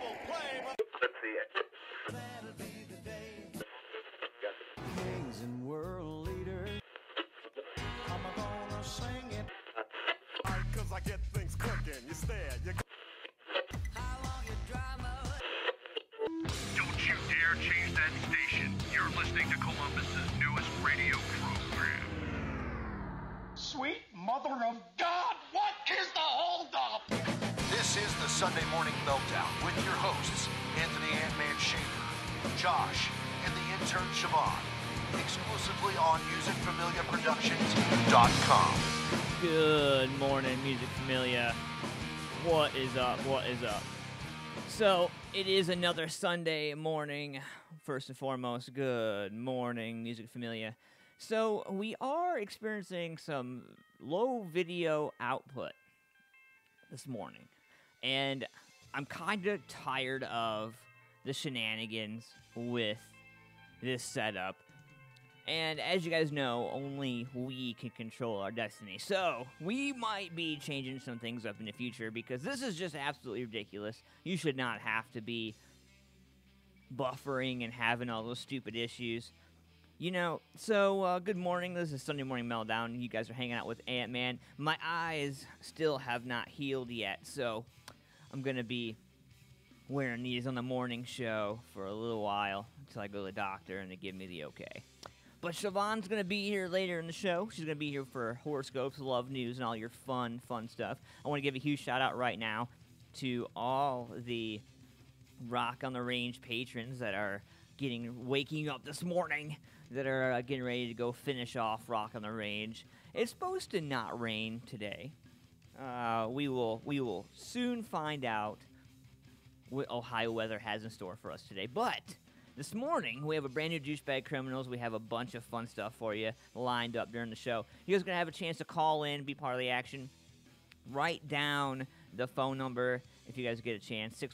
double play. Let's see it. That'll be the day. Kings and world leaders. I'm gonna sing it. Cause I get things cooking. You stare, you How long your drama? Don't you dare change that station. You're listening to Columbus's newest radio program. Sweet mother of God, what is the holdup? This is the Sunday Morning Meltdown with your hosts, Anthony Ant-Man Schaefer, Josh, and the intern Siobhan. Exclusively on MusicFamiliaProductions.com. Good morning, Music Familia. What is up? What is up? So, it is another Sunday morning. First and foremost, good morning, Music Familia. So, we are experiencing some low video output this morning. And I'm kind of tired of the shenanigans with this setup. And as you guys know, only we can control our destiny. So, we might be changing some things up in the future because this is just absolutely ridiculous. You should not have to be buffering and having all those stupid issues. You know, so good morning. This is Sunday Morning Meltdown. You guys are hanging out with Ant-Man. My eyes still have not healed yet, so I'm going to be wearing these on the morning show for a little while until I go to the doctor and they give me the okay. But Siobhan's going to be here later in the show. She's going to be here for horoscopes, love news, and all your fun stuff. I want to give a huge shout-out right now to all the Rock on the Range patrons that are waking up this morning, that are getting ready to go finish off Rock on the Range. It's supposed to not rain today. We will soon find out what Ohio weather has in store for us today. But this morning, we have a brand new Douchebag Criminals. We have a bunch of fun stuff for you lined up during the show. You guys are going to have a chance to call in, be part of the action. Write down the phone number if you guys get a chance,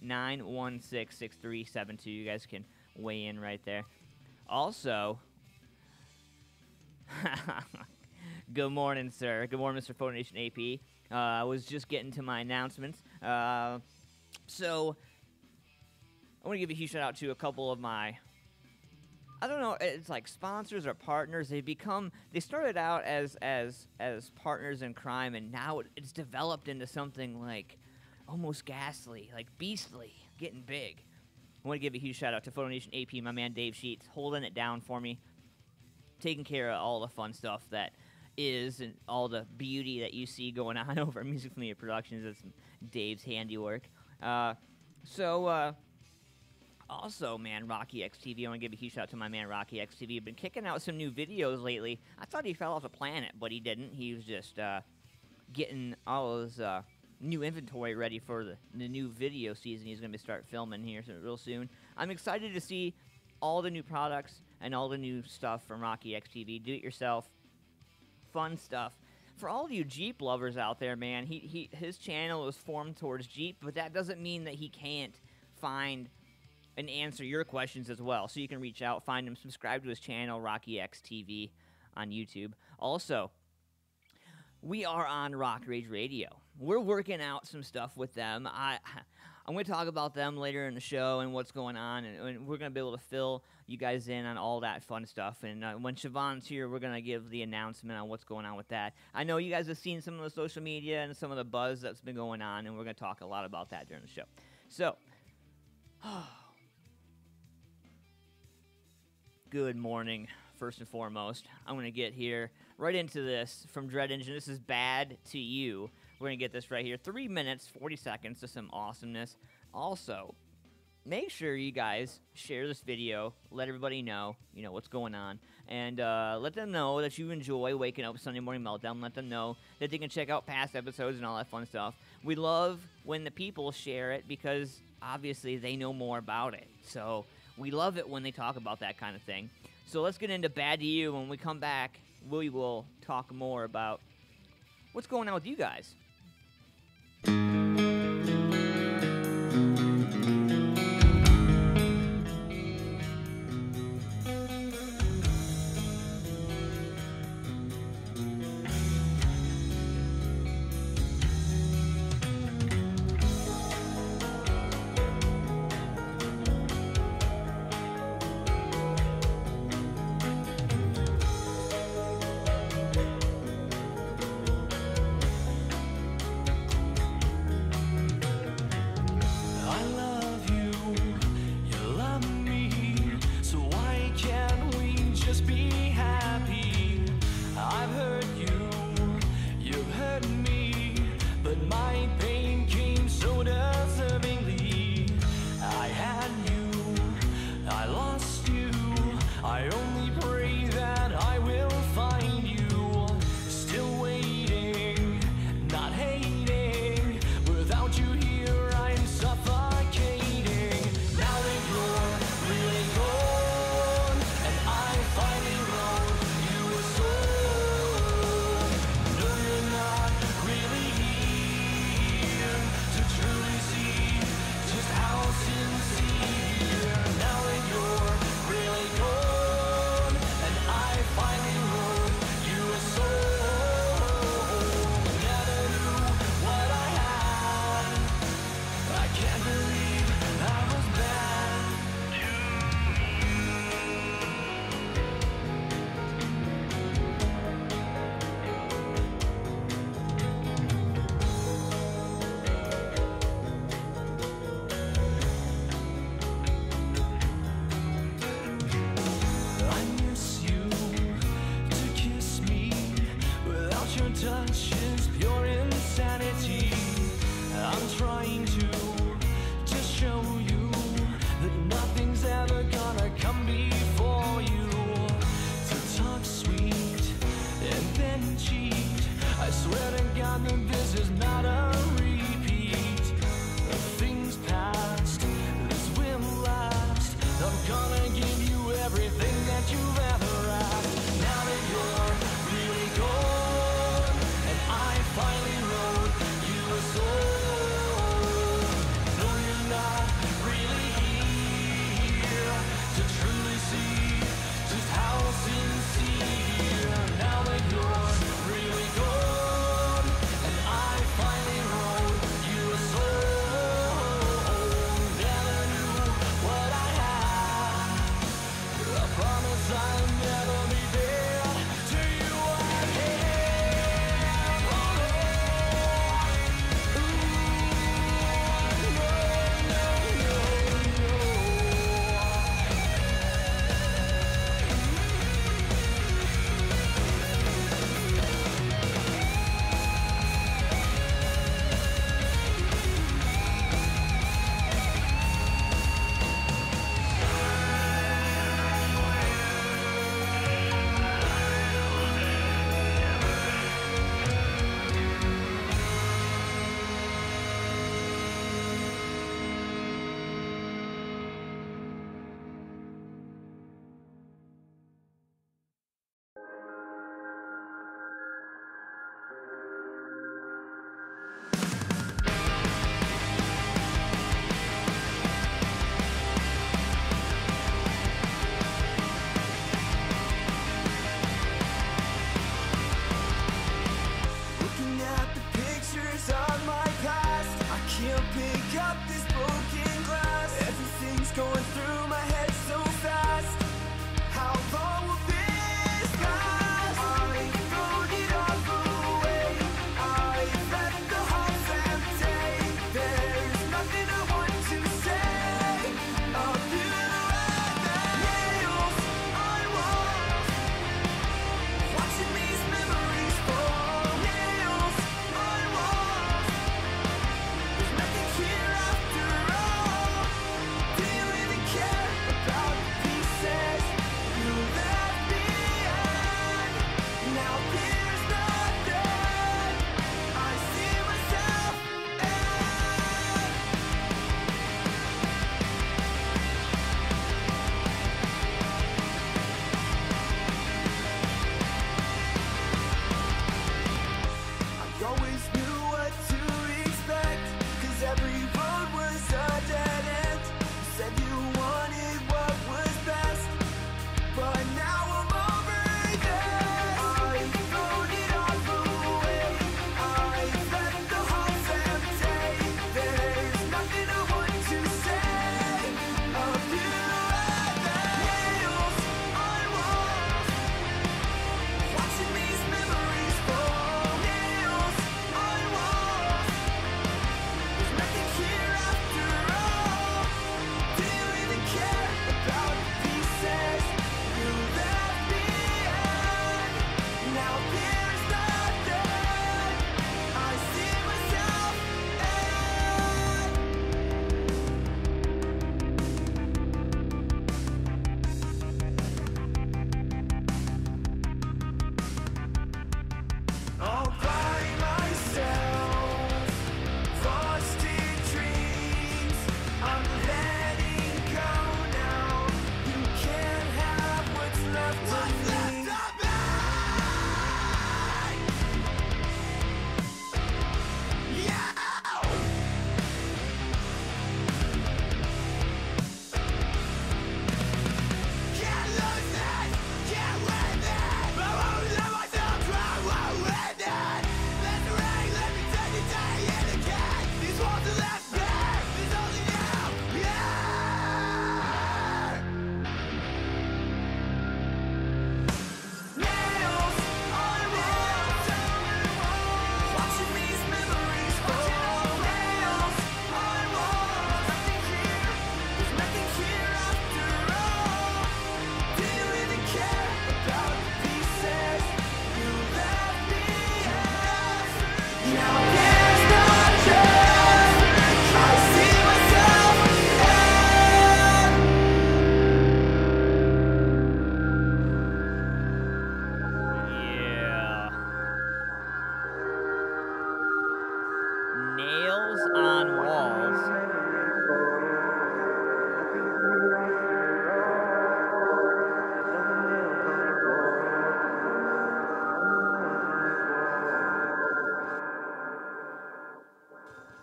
614-916-6372. You guys can weigh in right there. Also, good morning, sir. Good morning, Mr. Photo Nation AP. I was just getting to my announcements. So I want to give a huge shout out to a couple of my, I don't know, it's like sponsors or partners. They started out as partners in crime, and now it's developed into something like almost ghastly, like beastly, getting big. I want to give a huge shout out to Photo Nation AP, my man Dave Sheets, holding it down for me, taking care of all the fun stuff that is, and all the beauty that you see going on over at Music Familia Productions. It's Dave's handiwork. Also, man, Rocky X TV. I want to give a huge shout out to my man Rocky X TV. I've been kicking out some new videos lately. I thought he fell off the planet, but he didn't. He was just getting all his new inventory ready for the new video season. He's going to start filming here real soon. I'm excited to see all the new products and all the new stuff from Rocky X TV. Do it yourself, fun stuff. For all of you Jeep lovers out there, man, his channel is formed towards Jeep, but that doesn't mean that he can't find and answer your questions as well. So you can reach out, find him, subscribe to his channel, Rocky X TV on YouTube. Also, we are on Rock Rage Radio. We're working out some stuff with them. I'm going to talk about them later in the show and what's going on, and we're going to be able to fill you guys in on all that fun stuff. And when Siobhan's here, we're going to give the announcement on what's going on with that. I know you guys have seen some of the social media and some of the buzz that's been going on, and we're going to talk a lot about that during the show. So, good morning, first and foremost. I'm going to get here right into this from Dread Engine. This is Bad to You. We're going to get this right here. 3 minutes, 40 seconds to some awesomeness. Also, make sure you guys share this video. Let everybody know, what's going on. And let them know that you enjoy waking up Sunday Morning Meltdown. Let them know that they can check out past episodes and all that fun stuff. We love when the people share it because, obviously, they know more about it. So we love it when they talk about that kind of thing. So let's get into Bad to You. When we come back, we will talk more about what's going on with you guys.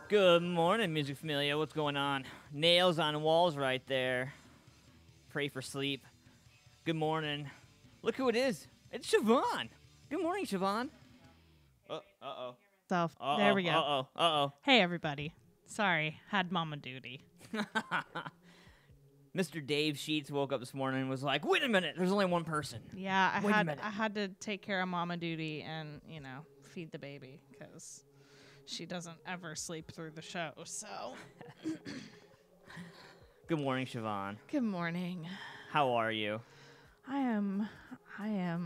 Good morning, Music Familia. What's going on? Nails on walls right there. Pray for sleep. Good morning. Look who it is. It's Siobhan. Good morning, Siobhan. Uh-oh. So there we go. Uh-oh. Hey, everybody. Sorry, had mama duty. Mr. Dave Sheets woke up this morning and was like, wait a minute, there's only one person. Yeah, Wait a minute. I had to take care of mama duty and, feed the baby because she doesn't ever sleep through the show, so. Good morning, Siobhan. Good morning. How are you? I am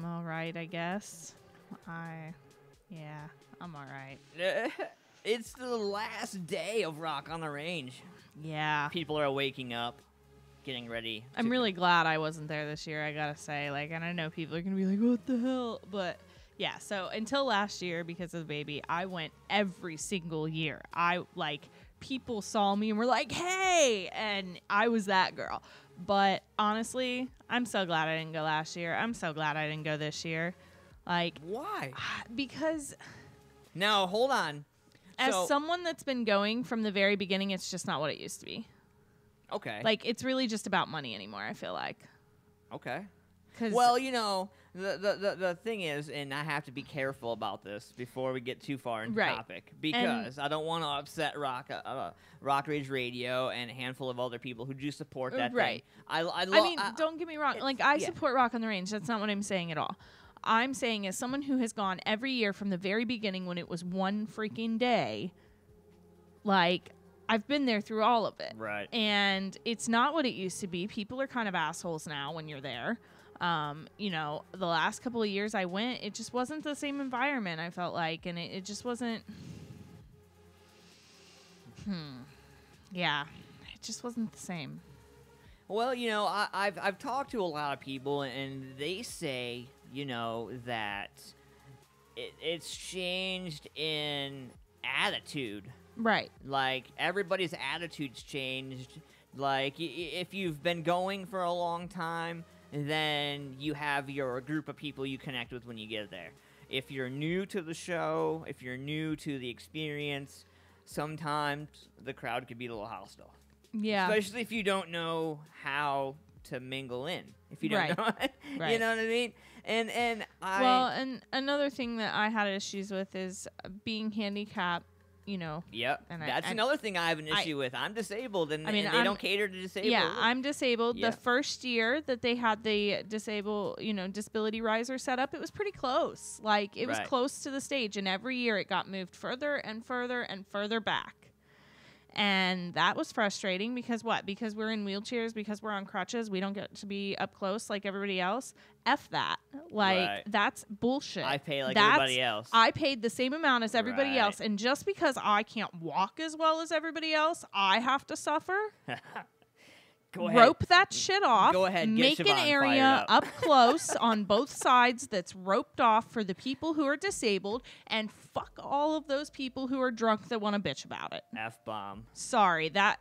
all right, I guess. I'm all right. It's the last day of Rock on the Range. Yeah. People are waking up, getting ready. I'm really glad I wasn't there this year, I gotta say. And I know people are gonna be like, what the hell? But yeah, so until last year, because of the baby, I went every single year. People saw me and were like, hey! And I was that girl. But honestly, I'm so glad I didn't go last year. I'm so glad I didn't go this year. Why? Because... Now, hold on. As someone that's been going from the very beginning, it's just not what it used to be. Okay. It's really just about money anymore, I feel like. Okay. 'Cause Well, the thing is, and I have to be careful about this before we get too far into Right. topic, because I don't want to upset Rock Rage Radio and a handful of other people who do support that Right. thing. Don't get me wrong. I support Rock on the Range. That's not what I'm saying at all. I'm saying as someone who has gone every year from the very beginning when it was one freaking day, I've been there through all of it. Right. And it's not what it used to be. People are kind of assholes now when you're there. The last couple of years I went, it just wasn't the same environment, I felt like. And it just wasn't... Yeah. It just wasn't the same. Well, I've talked to a lot of people, and they say, that it's changed in attitude. Right. Everybody's attitude's changed. If you've been going for a long time, then you have your group of people you connect with when you get there. If you're new to the show, if you're new to the experience, sometimes the crowd could be a little hostile. Yeah. Especially if you don't know how to mingle in. If you don't Right. know, Right. you know what I mean? And and another thing that I had issues with is being handicapped, Yep. And That's I- another thing I have an issue with. I'm disabled, and, I mean, and they I'm- don't cater to disabled. Yeah, I'm disabled. Yeah. The first year that they had the disability riser set up, it was pretty close. It was Right. close to the stage, and every year it got moved further and further and further back. And that was frustrating because what? Because we're in wheelchairs, because we're on crutches, we don't get to be up close like everybody else. F that. Right. That's bullshit. I pay like everybody else. I paid the same amount as everybody Right. else. And just because I can't walk as well as everybody else, I have to suffer? Go ahead. Rope that shit off. Go ahead, get Make an Siobhan fired area up. close on both sides that's roped off for the people who are disabled, and fuck all of those people who are drunk that want to bitch about it. F-bomb. Sorry, that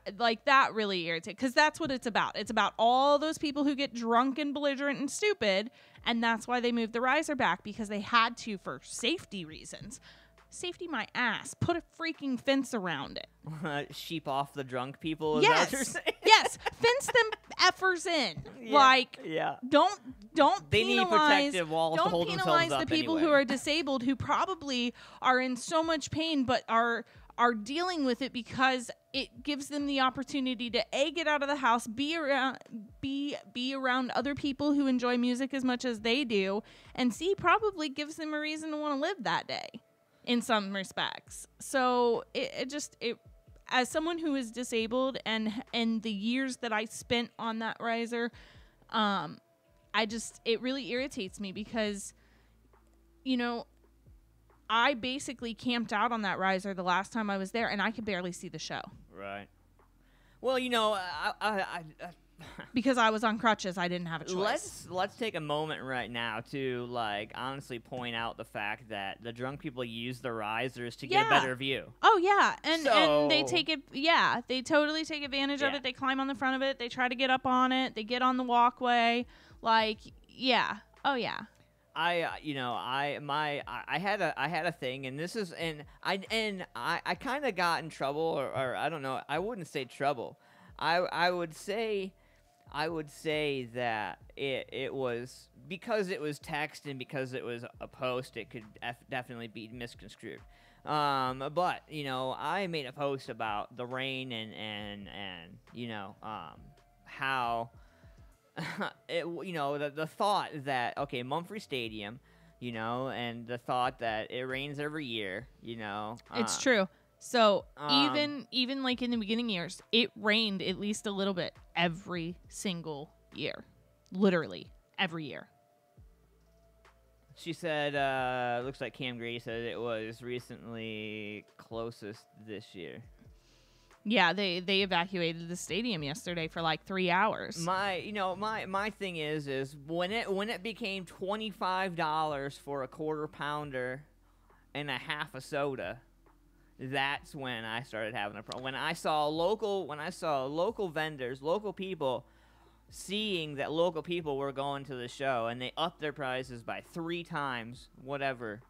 really irritates, because that's what it's about. It's about all those people who get drunk and belligerent and stupid, and that's why they moved the riser back, because they had to for safety reasons. Safety my ass. Put a freaking fence around it. Sheep off the drunk people, is that what you're Yes. saying? Yes. Fence them effers in. Yeah. Don't They need penalize, protective walls to don't hold themselves penalize the up people who anyway. are disabled, who probably are in so much pain but are dealing with it because it gives them the opportunity to get out of the house, be around other people who enjoy music as much as they do, and C, probably gives them a reason to want to live that day in some respects. So it as someone who is disabled, and the years that I spent on that riser, it really irritates me because, I basically camped out on that riser the last time I was there, and I could barely see the show. Right. Well, I Because I was on crutches, I didn't have a choice. let's take a moment right now to honestly point out the fact that the drunk people use the risers to get a better view. Oh yeah, and they So- take it. Yeah, they totally take advantage of Yeah. it. They climb on the front of it. They try to get up on it. They get on the walkway. Oh yeah. I had a thing, and this is, and I kind of got in trouble, or I don't know, I wouldn't say trouble. I would say that it was because it was text and because it was a post, it could definitely be misconstrued. But I made a post about the rain and how the thought that, okay, Mumphrey Stadium, and the thought that it rains every year, It's true. So um, even like in the beginning years, it rained at least a little bit every single year, literally every year. She said, looks like Cam Grady said it was recently closest this year. Yeah, they evacuated the stadium yesterday for like 3 hours. My thing is when it became $25 for a quarter pounder and a half a soda, that's when I started having a problem. When I saw local vendors, local people, seeing that local people were going to the show and they upped their prices by 3 times, whatever.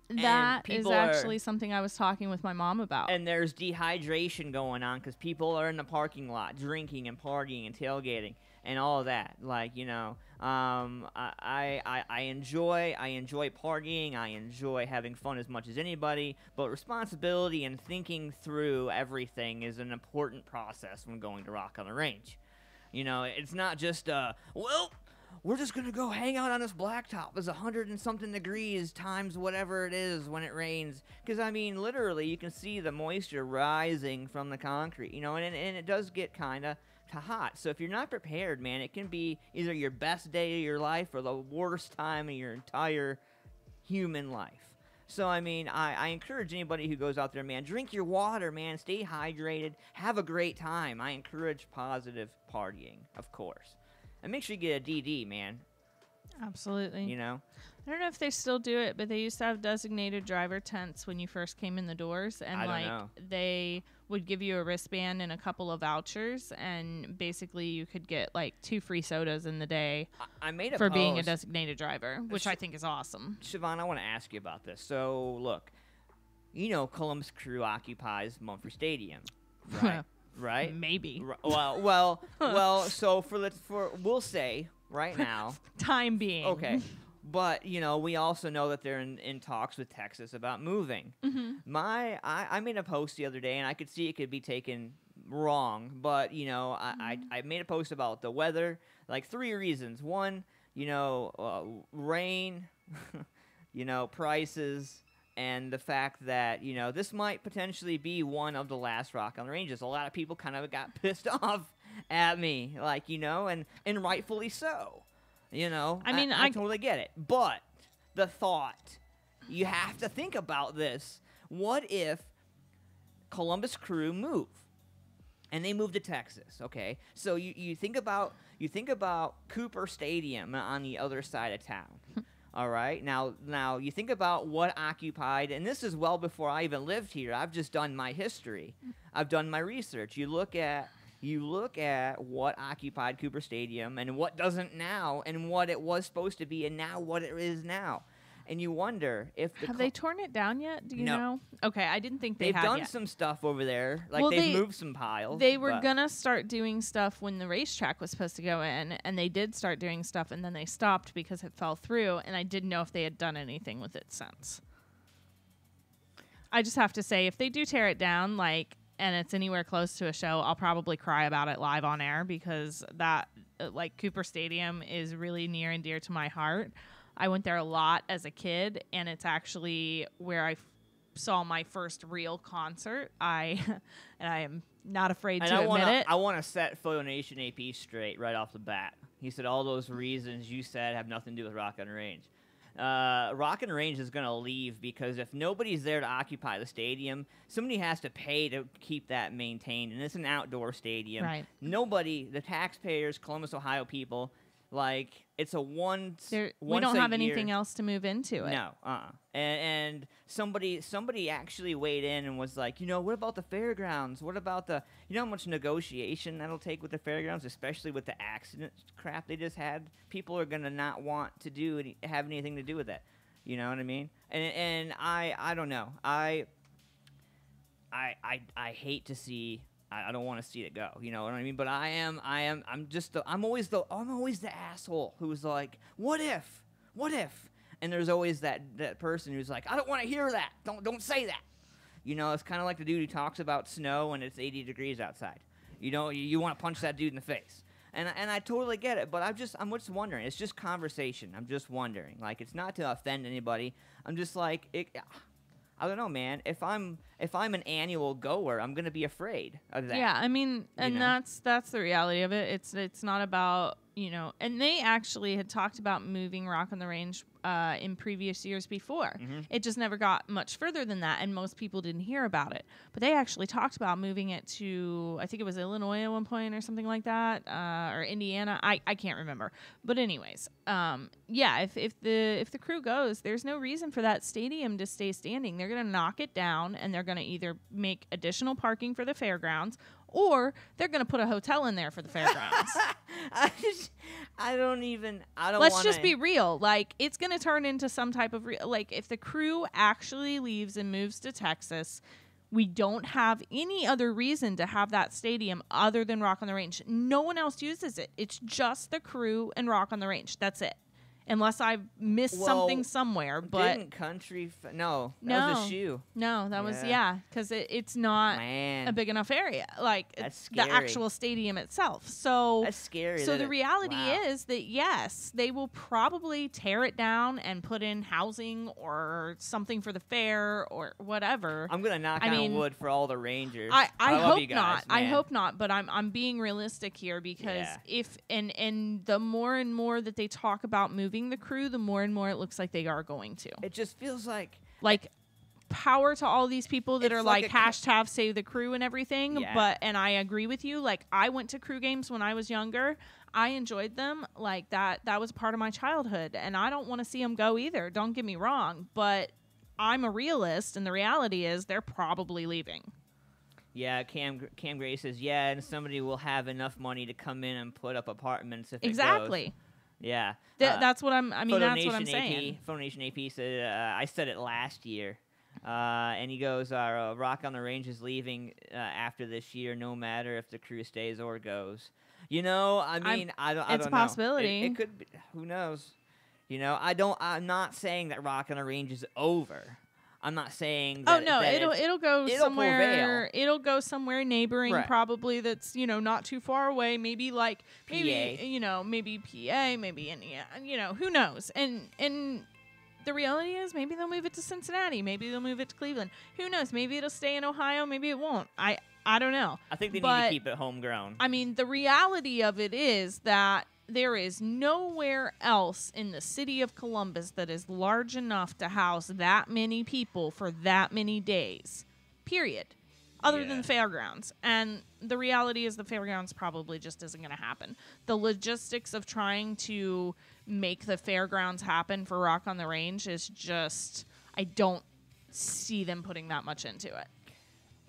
That is people actually something I was talking with my mom about. And there's dehydration going on because people are in the parking lot drinking and partying and tailgating and all of that. Like, I enjoy partying. I enjoy having fun as much as anybody. But responsibility and thinking through everything is an important process when going to Rock on the Range. It's not just we're just going to go hang out on this blacktop. It's 100 and something degrees times whatever it is when it rains. Because, literally, you can see the moisture rising from the concrete, and it does get kind of hot. So if you're not prepared, man, it can be either your best day of your life or the worst time of your entire human life. So, I encourage anybody who goes out there, man, drink your water, man, stay hydrated, have a great time. I encourage positive partying, of course. And make sure you get a DD, man. Absolutely. I don't know if they still do it, but they used to have designated driver tents when you first came in the doors, and I don't know. They would give you a wristband and a couple of vouchers, and basically you could get like 2 free sodas in the day I made a for post. being a designated driver, which I think is awesome. Siobhan, I want to ask you about this. So, look, Columbus Crew occupies Mumphrey Stadium, right? Right? Maybe. Well. So we'll say right now, time being. okay. But we also know that they're in talks with Texas about moving. Mm-hmm. I made a post the other day, and I could see it could be taken wrong. But I made a post about the weather, like 3 reasons. One, rain, prices. And the fact that, this might potentially be one of the last Rock on the Ranges. A lot of people kind of got pissed off at me, and rightfully so. I totally get it. But the thought, you have to think about this. What if Columbus Crew move? And they move to Texas, okay? So you think about Cooper Stadium on the other side of town. All right. Now you think about what occupied, and this is well before I even lived here. I've just done my history. I've done my research. You look at what occupied Cooper Stadium and what doesn't now, and what it was supposed to be, and now what it is now. And you wonder if have they torn it down yet? Do you No. know? Okay, I didn't think they've had done yet. some stuff over there. Like Well, they've they- moved some piles. They were but- gonna start doing stuff when the racetrack was supposed to go in, and they did start doing stuff, and then they stopped because it fell through, and I didn't know if they had done anything with it since. I just have to say, if they do tear it down, and it's anywhere close to a show, I'll probably cry about it live on air, because that, Cooper Stadium is really near and dear to my heart. I went there a lot as a kid, and it's actually where I saw my first real concert. And I am not afraid to admit it. I want to set Photo Nation AP straight right off the bat. He said all those reasons you said have nothing to do with Rock on the Range. Rock on the Range is going to leave because if nobody's there to occupy the stadium, somebody has to pay to keep that maintained, and it's an outdoor stadium. Right. Nobody, the taxpayers, Columbus, Ohio people, Like, it's a once We don't a have year. anything else to move into it. No, and somebody actually weighed in and was like, what about the fairgrounds? What about how much negotiation that'll take with the fairgrounds, especially with the accident crap they just had? People are gonna not want to have anything to do with that. You know what I mean? And I don't know. I hate to see. I don't want to see it go. You know what I mean? But I'm always the asshole who's like, what if? And there's always that person who's like, I don't want to hear that. Don't say that. It's kind of like the dude who talks about snow when it's 80 degrees outside. You want to punch that dude in the face. And I totally get it, but I'm just wondering. It's just conversation. I'm just wondering. Like, it's not to offend anybody. I'm just like, I don't know, man. If I'm an annual goer, I'm gonna be afraid of that. Yeah, I mean, and that's the reality of it. It's not about, and they actually had talked about moving Rock on the Range in previous years before. Mm-hmm. It just never got much further than that, and most people didn't hear about it. But they actually talked about moving it to, I think it was Illinois at one point or something like that, or Indiana. I can't remember. But anyways, yeah, if the crew goes, there's no reason for that stadium to stay standing. They're gonna knock it down, and they're gonna either make additional parking for the fairgrounds, or they're going to put a hotel in there for the fairgrounds. Let's just be real. Like, it's going to turn into some type of like, if the crew actually leaves and moves to Texas, we don't have any other reason to have that stadium other than Rock on the Range. No one else uses it. It's just the crew and Rock on the Range. That's it. Unless I missed something somewhere, but didn't Country? No, that was a shoe. No, that was because it's not a big enough area, like the actual stadium itself. So that's scary. So the reality is that yes, they will probably tear it down and put in housing or something for the fair or whatever. I'm gonna knock on wood for all the Rangers. I love hope you guys, not. man. I hope not. But I'm being realistic here because if the more and more that they talk about moving the crew, the more and more it looks like they are going to. It just feels like power to all these people that are like hashtag save the crew and everything. Yeah. And I agree with you. Like, I went to crew games when I was younger. I enjoyed them. Like, that was part of my childhood, and I don't want to see them go either. Don't get me wrong, but I'm a realist, and the reality is they're probably leaving. Yeah, Cam Gray says, and somebody will have enough money to come in and put up apartments if exactly. It goes. Yeah. That's what I'm saying. Phonation AP said, I said it last year. And he goes, Rock on the Range is leaving after this year, no matter if the crew stays or goes. I don't know. It's a possibility. It could be. Who knows? I'm not saying that Rock on the Range is over. I'm not saying that. Oh no, it'll go somewhere. Prevail. It'll go somewhere neighboring, probably that's not too far away. Maybe maybe PA, maybe Indiana. Who knows? And the reality is maybe they'll move it to Cincinnati. Maybe they'll move it to Cleveland. Who knows? Maybe it'll stay in Ohio. Maybe it won't. I don't know. I think they need to keep it homegrown. I mean, the reality of it is that there is nowhere else in the city of Columbus that is large enough to house that many people for that many days, period, other than the fairgrounds. And the reality is the fairgrounds probably just isn't going to happen. The logistics of trying to make the fairgrounds happen for Rock on the Range is just, I don't see them putting that much into it.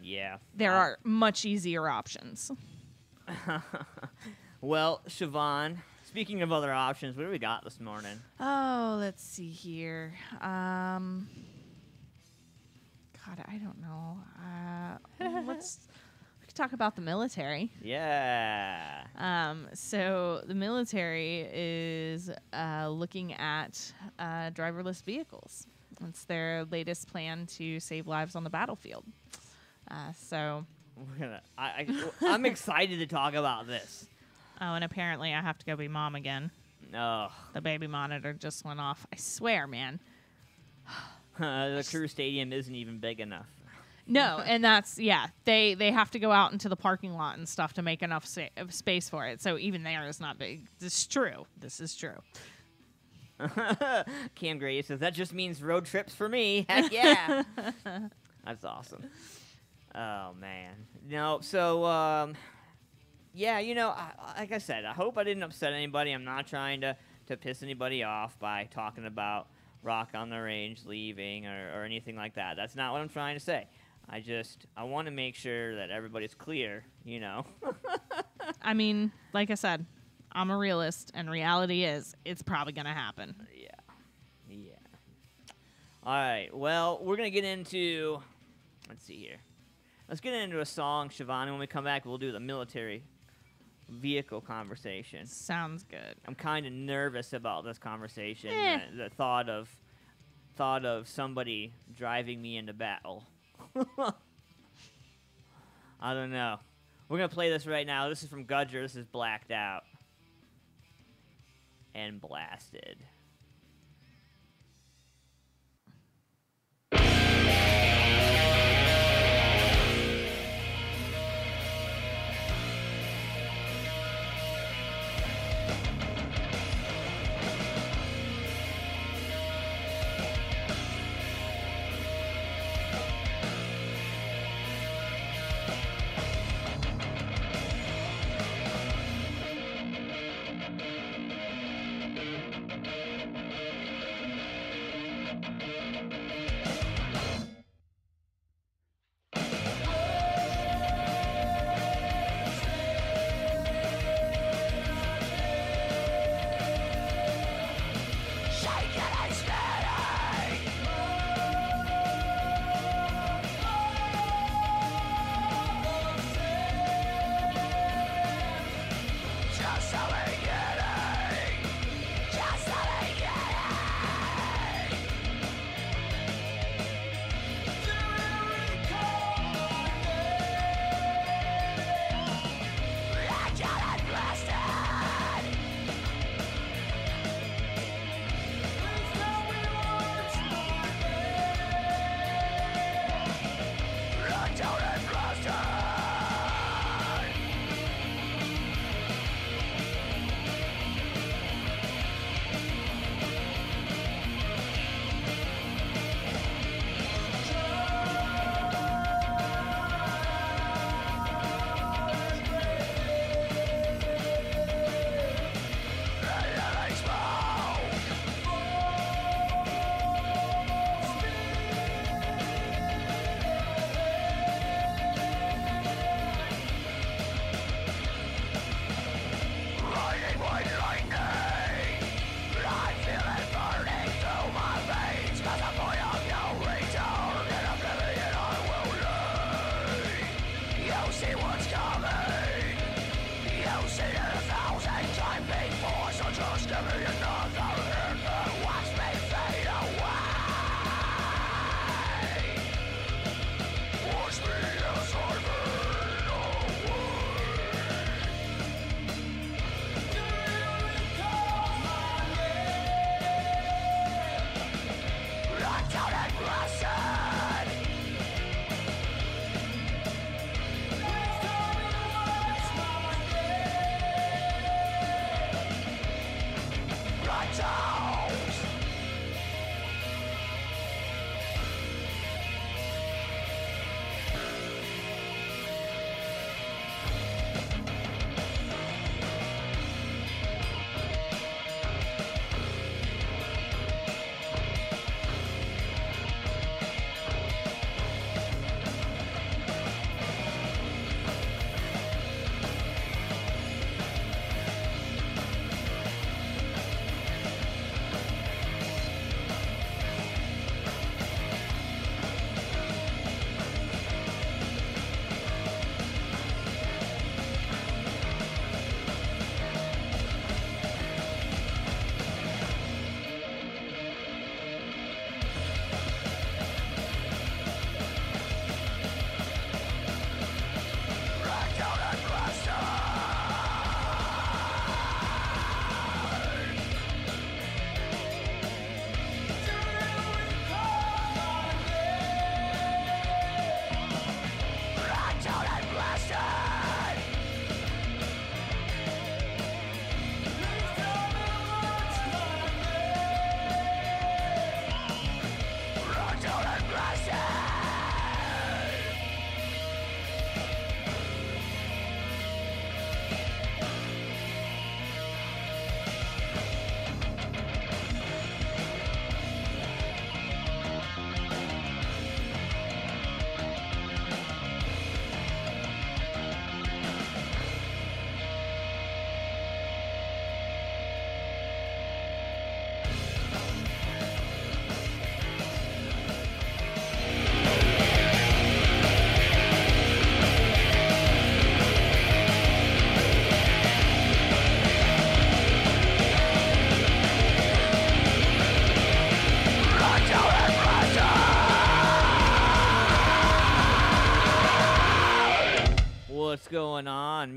Yeah. There are much easier options. Well, Siobhan, speaking of other options, what do we got this morning? Oh, let's see here. God, I don't know. We could talk about the military. Yeah. So the military is looking at driverless vehicles. It's their latest plan to save lives on the battlefield. So I'm excited to talk about this. Oh, and apparently I have to go be mom again. Oh. The baby monitor just went off. I swear, man. The crew stadium isn't even big enough. No, and that's, they have to go out into the parking lot and stuff to make enough space for it. So even there is not big. This is true. Cam Gray says, that just means road trips for me. Heck yeah. That's awesome. Oh, man. No, so, yeah, you know, like I said, I hope I didn't upset anybody. I'm not trying to piss anybody off by talking about Rock on the Range leaving or anything like that. That's not what I'm trying to say. I want to make sure that everybody's clear, you know. I mean, like I said, I'm a realist, and reality is it's probably going to happen. Yeah. All right, well, we're going to get into, let's see here. Let's get into a song, Siobhan. When we come back, we'll do the military vehicle conversation. Sounds good. I'm kind of nervous about this conversation. The thought of somebody driving me into battle. I don't know. We're gonna play this right now. This is from Gudger. This is Blacked Out and Blasted.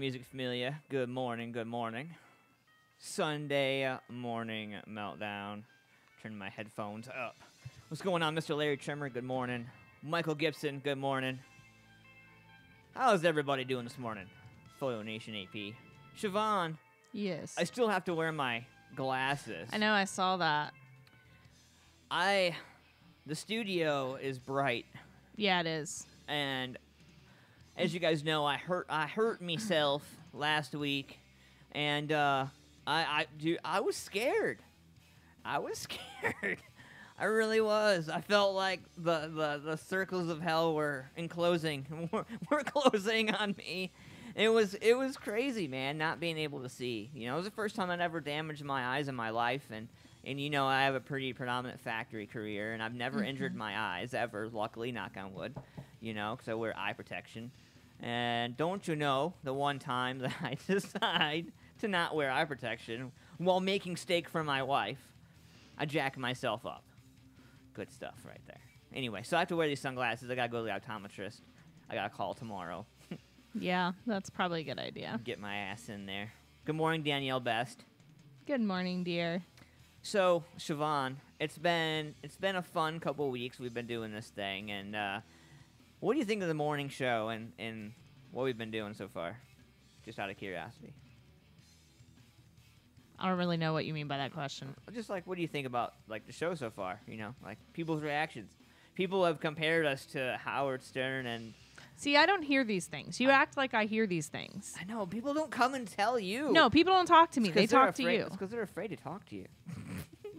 music, Familia. Good morning, good morning. Sunday morning meltdown. Turn my headphones up. What's going on, Mr. Larry Trimmer? Good morning. Michael Gibson, good morning. How's everybody doing this morning? Photo Nation AP. Siobhan, Yes. I still have to wear my glasses. I know, I saw that. The studio is bright, Yeah, it is. and as you guys know, I hurt myself last week, and I was scared. I was scared. I really was. I felt like the circles of hell were enclosing, were closing on me. It was crazy, man, not being able to see. You know, it was the first time I'd ever damaged my eyes in my life, and you know, I have a pretty predominant factory career, and I've never injured my eyes ever, luckily, knock on wood, you know, because I wear eye protection. And don't you know, the one time that I decide to not wear eye protection while making steak for my wife, I jack myself up. Good stuff right there. Anyway, so I have to wear these sunglasses. I got to go to the optometrist. I got a call tomorrow. Yeah, that's probably a good idea. Get my ass in there. Good morning, Danielle Best. Good morning, dear. So, Siobhan, it's been a fun couple weeks. We've been doing this thing, and what do you think of the morning show and what we've been doing so far? Just out of curiosity. I don't really know what you mean by that question. Just like, what do you think about like the show so far? You know, like people's reactions. People have compared us to Howard Stern, and See, I don't hear these things. You act like I hear these things. I know people don't come and tell you. No, people don't talk to me. They talk to you. It's because they're afraid to talk to you.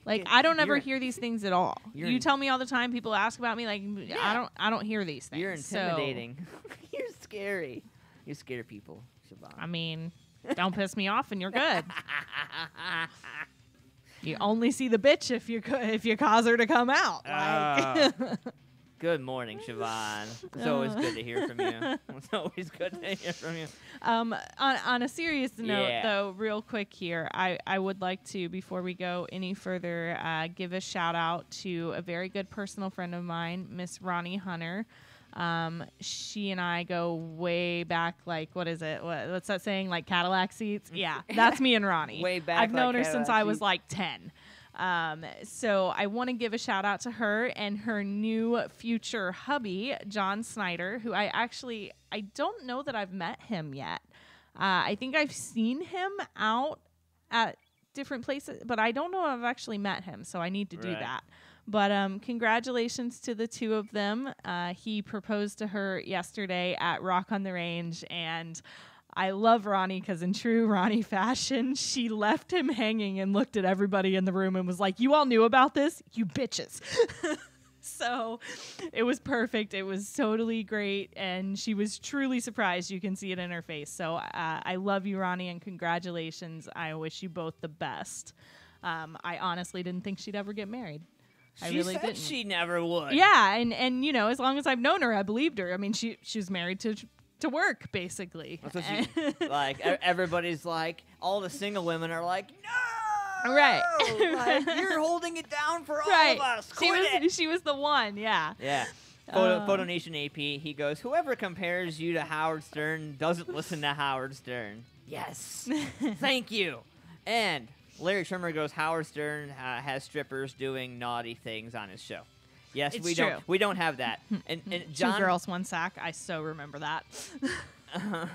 Like, I don't ever You're- hear these things at all. you're You in- tell me all the time. People ask about me. Like, Yeah. I don't hear these things. You're So, intimidating. You're scary. You scare people, Siobhan. I mean, don't piss me off, and you're good. You only see the bitch if you cause her to come out. Like, Good morning, Siobhan. It's always good to hear from you. It's always good to hear from you. on a serious note, Yeah. though, real quick here, I would like to, before we go any further, give a shout out to a very good personal friend of mine, Miss Ronnie Hunter. She and I go way back, like, what is it? What's that saying? Like Cadillac seats? Yeah, that's me and Ronnie. Way back I've like known her since Cadillac I was seats. like 10. So I want to give a shout out to her and her new future hubby, John Snyder, who I don't know that I've met him yet. I think I've seen him out at different places, but I don't know if I've actually met him, so I need to do Right. that. But congratulations to the two of them. He proposed to her yesterday at Rock on the Range, and I love Ronnie because in true Ronnie fashion, she left him hanging and looked at everybody in the room and was like, "You all knew about this? You bitches." So it was perfect. It was totally great, and she was truly surprised. You can see it in her face. So I love you, Ronnie, and congratulations. I wish you both the best. I honestly didn't think she'd ever get married. I She really said didn't. she never would. Yeah, and you know, as long as I've known her, I believed her. I mean, she was married to work, basically. That's what she, like, everybody's like, all the single women are like, no! Right. Like, you're holding it down for all Right. of us. Quit it. She was the one, yeah. Yeah. Photo Nation AP, he goes, whoever compares you to Howard Stern doesn't listen to Howard Stern. Yes. Thank you. And Larry Trimmer goes, Howard Stern has strippers doing naughty things on his show. Yes, It's we true. don't. We don't have that. And John, 2 girls, 1 sack. I so remember that. and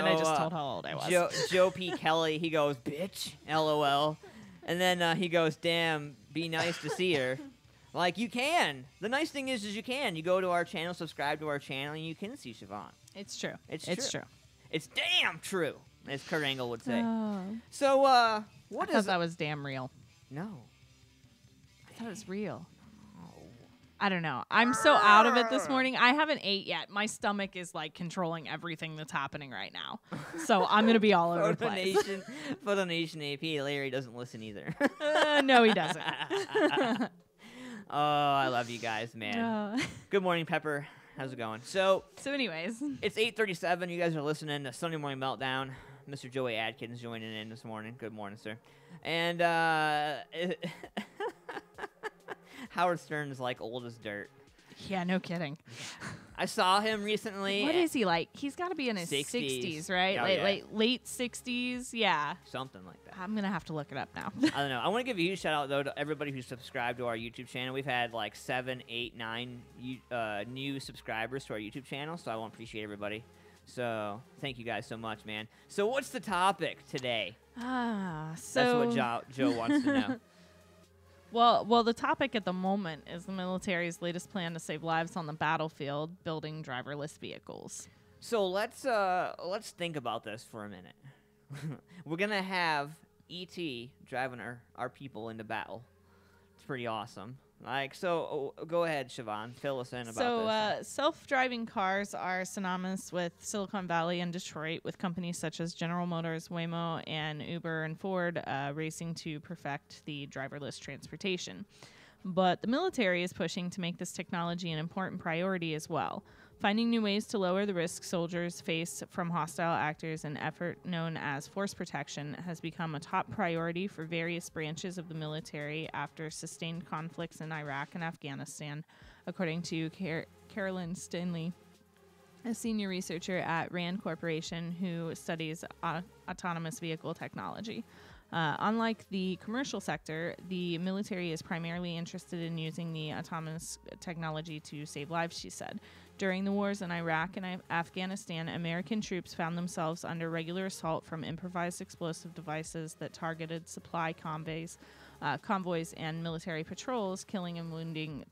I just told how old I was. Joe P. Kelly, he goes, bitch, LOL. And then he goes, damn, be nice to see her. Like, you can. The nice thing is you can. You go to our channel, subscribe to our channel, and you can see Siobhan. It's true. It's true. It's damn true, as Kurt Angle would say. Oh. So, I what thought is... that was damn real. No. I thought it was real. I don't know. I'm so out of it this morning. I haven't ate yet. My stomach is like controlling everything that's happening right now. So I'm going to be all over the place. Photo Nation AP, Larry doesn't listen either. No, he doesn't. Oh, I love you guys, man. Good morning, Pepper. How's it going? So anyways. it's 8:37. You guys are listening to Sunday Morning Meltdown. Mr. Joey Adkins joining in this morning. Good morning, sir. And Howard Stern is like old as dirt. Yeah, no kidding. I saw him recently. What is he like? He's got to be in his 60s. 60s, right? Oh, yeah. Late 60s. Yeah. Something like that. I'm going to have to look it up now. I don't know. I want to give a huge shout out though to everybody who's subscribed to our YouTube channel. We've had like 7, 8, 9 new subscribers to our YouTube channel, so I want to appreciate everybody. So thank you guys so much, man. So what's the topic today? That's what Joe wants to know. Well, the topic at the moment is the military's latest plan to save lives on the battlefield, building driverless vehicles. So let's think about this for a minute. We're gonna have ET driving our people into battle. It's pretty awesome. Go ahead, Siobhan. Fill us in about this. Self-driving cars are synonymous with Silicon Valley and Detroit, with companies such as General Motors, Waymo, and Uber and Ford racing to perfect the driverless transportation. But the military is pushing to make this technology an important priority as well. Finding new ways to lower the risk soldiers face from hostile actors, an effort known as force protection, has become a top priority for various branches of the military after sustained conflicts in Iraq and Afghanistan, according to Carolyn Stanley, a senior researcher at RAND Corporation who studies autonomous vehicle technology. Unlike the commercial sector, the military is primarily interested in using the autonomous technology to save lives, she said. During the wars in Iraq and Afghanistan, American troops found themselves under regular assault from improvised explosive devices that targeted supply convoys and military patrols, killing and wounding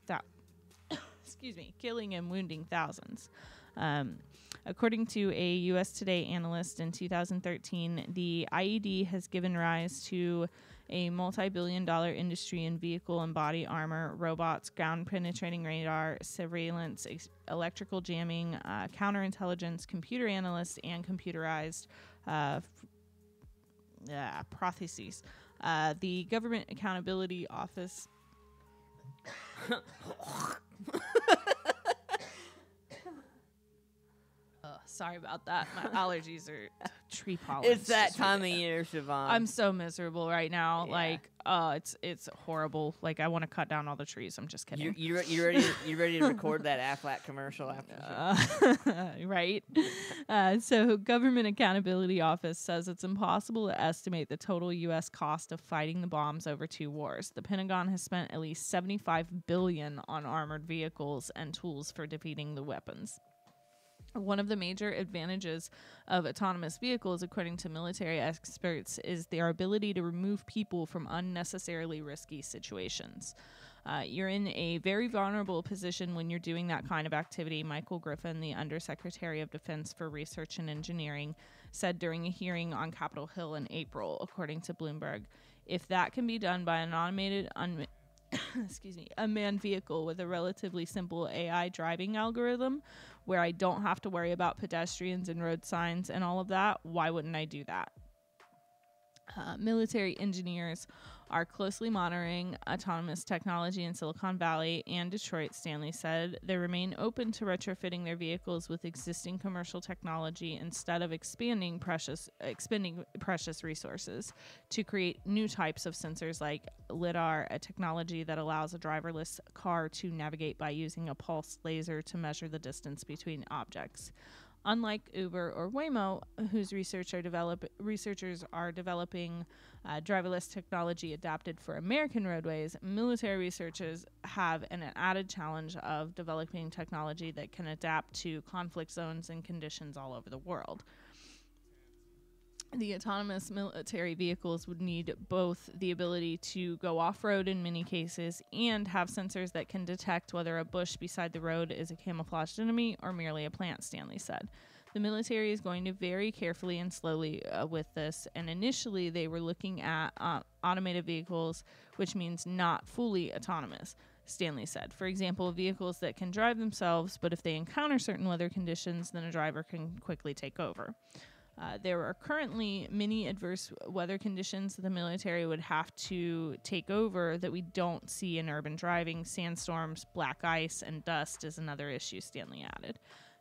thousands. According to a U.S. Today analyst in 2013, the IED has given rise to a multi-billion-dollar industry in vehicle and body armor, robots, ground-penetrating radar, surveillance, electrical jamming, counterintelligence, computer analysts, and computerized processes. The Government Accountability Office... Sorry about that. My allergies are tree pollen. It's that time of year, Siobhan. I'm so miserable right now. Yeah. It's horrible. Like, I want to cut down all the trees. I'm just kidding. You ready to record that Aflac commercial after the show? Right. So Government Accountability Office says it's impossible to estimate the total U.S. cost of fighting the bombs over 2 wars. The Pentagon has spent at least $75 billion on armored vehicles and tools for defeating the weapons. One of the major advantages of autonomous vehicles, according to military experts, is their ability to remove people from unnecessarily risky situations. You're in a very vulnerable position when you're doing that kind of activity, Michael Griffin, the Undersecretary of Defense for Research and Engineering, said during a hearing on Capitol Hill in April, according to Bloomberg. If that can be done by an automated unmanned vehicle with a relatively simple AI driving algorithm where I don't have to worry about pedestrians and road signs and all of that, why wouldn't I do that? Military engineers are closely monitoring autonomous technology in Silicon Valley and Detroit, Stanley said. They remain open to retrofitting their vehicles with existing commercial technology instead of expending precious resources to create new types of sensors like LiDAR, a technology that allows a driverless car to navigate by using a pulsed laser to measure the distance between objects. Unlike Uber or Waymo, whose researchers are developing driverless technology adapted for American roadways, military researchers have an added challenge of developing technology that can adapt to conflict zones and conditions all over the world. The autonomous military vehicles would need both the ability to go off-road in many cases and have sensors that can detect whether a bush beside the road is a camouflaged enemy or merely a plant, Stanley said. The military is going to very carefully and slowly with this, and initially they were looking at automated vehicles, which means not fully autonomous, Stanley said. For example, vehicles that can drive themselves, but if they encounter certain weather conditions, then a driver can quickly take over. There are currently many adverse weather conditions that the military would have to take over that we don't see in urban driving. Sandstorms, black ice, and dust is another issue, Stanley added.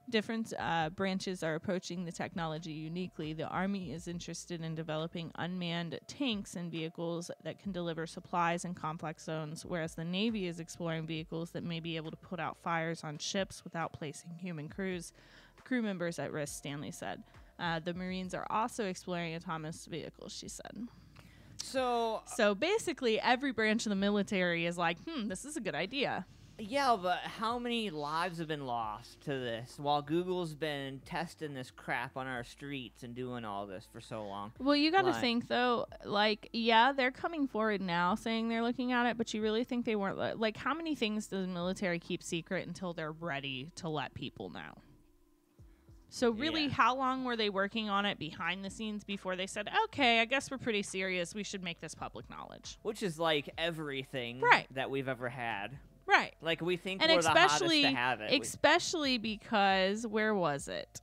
Different branches are approaching the technology uniquely. The Army is interested in developing unmanned tanks and vehicles that can deliver supplies in complex zones, whereas the Navy is exploring vehicles that may be able to put out fires on ships without placing human crew members at risk, Stanley said. The Marines are also exploring autonomous vehicles, she said. So basically, every branch of the military is like, this is a good idea. Yeah, but how many lives have been lost to this while Google's been testing this crap on our streets and doing all this for so long? Well, you got to think, though, like, yeah, they're coming forward now saying they're looking at it, but you really think they weren't? Like, how many things does the military keep secret until they're ready to let people know? So really, how long were they working on it behind the scenes before they said, okay, I guess we're pretty serious. We should make this public knowledge. Which is like everything that wewe've ever had. Right. Like, we think and we're the hottest to have it. Especially because, where was it?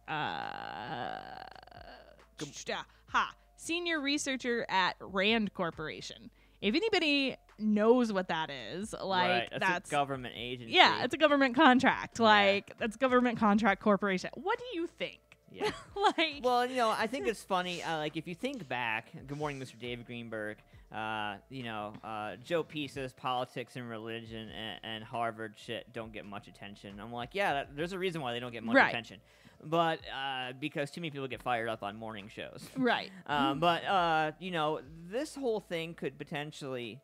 Senior researcher at Rand Corporation. If anybody knows what that is, like, that's a government agency. Yeah, it's a government contract. Like, that's government contract corporation. What do you think? Yeah. Like, well, I think it's funny. Like, if you think back, good morning, Mr. David Greenberg. Joe Pisa's politics and religion and Harvard shit don't get much attention. I'm like, yeah, there's a reason why they don't get much attention. But because too many people get fired up on morning shows. Right. But this whole thing could potentially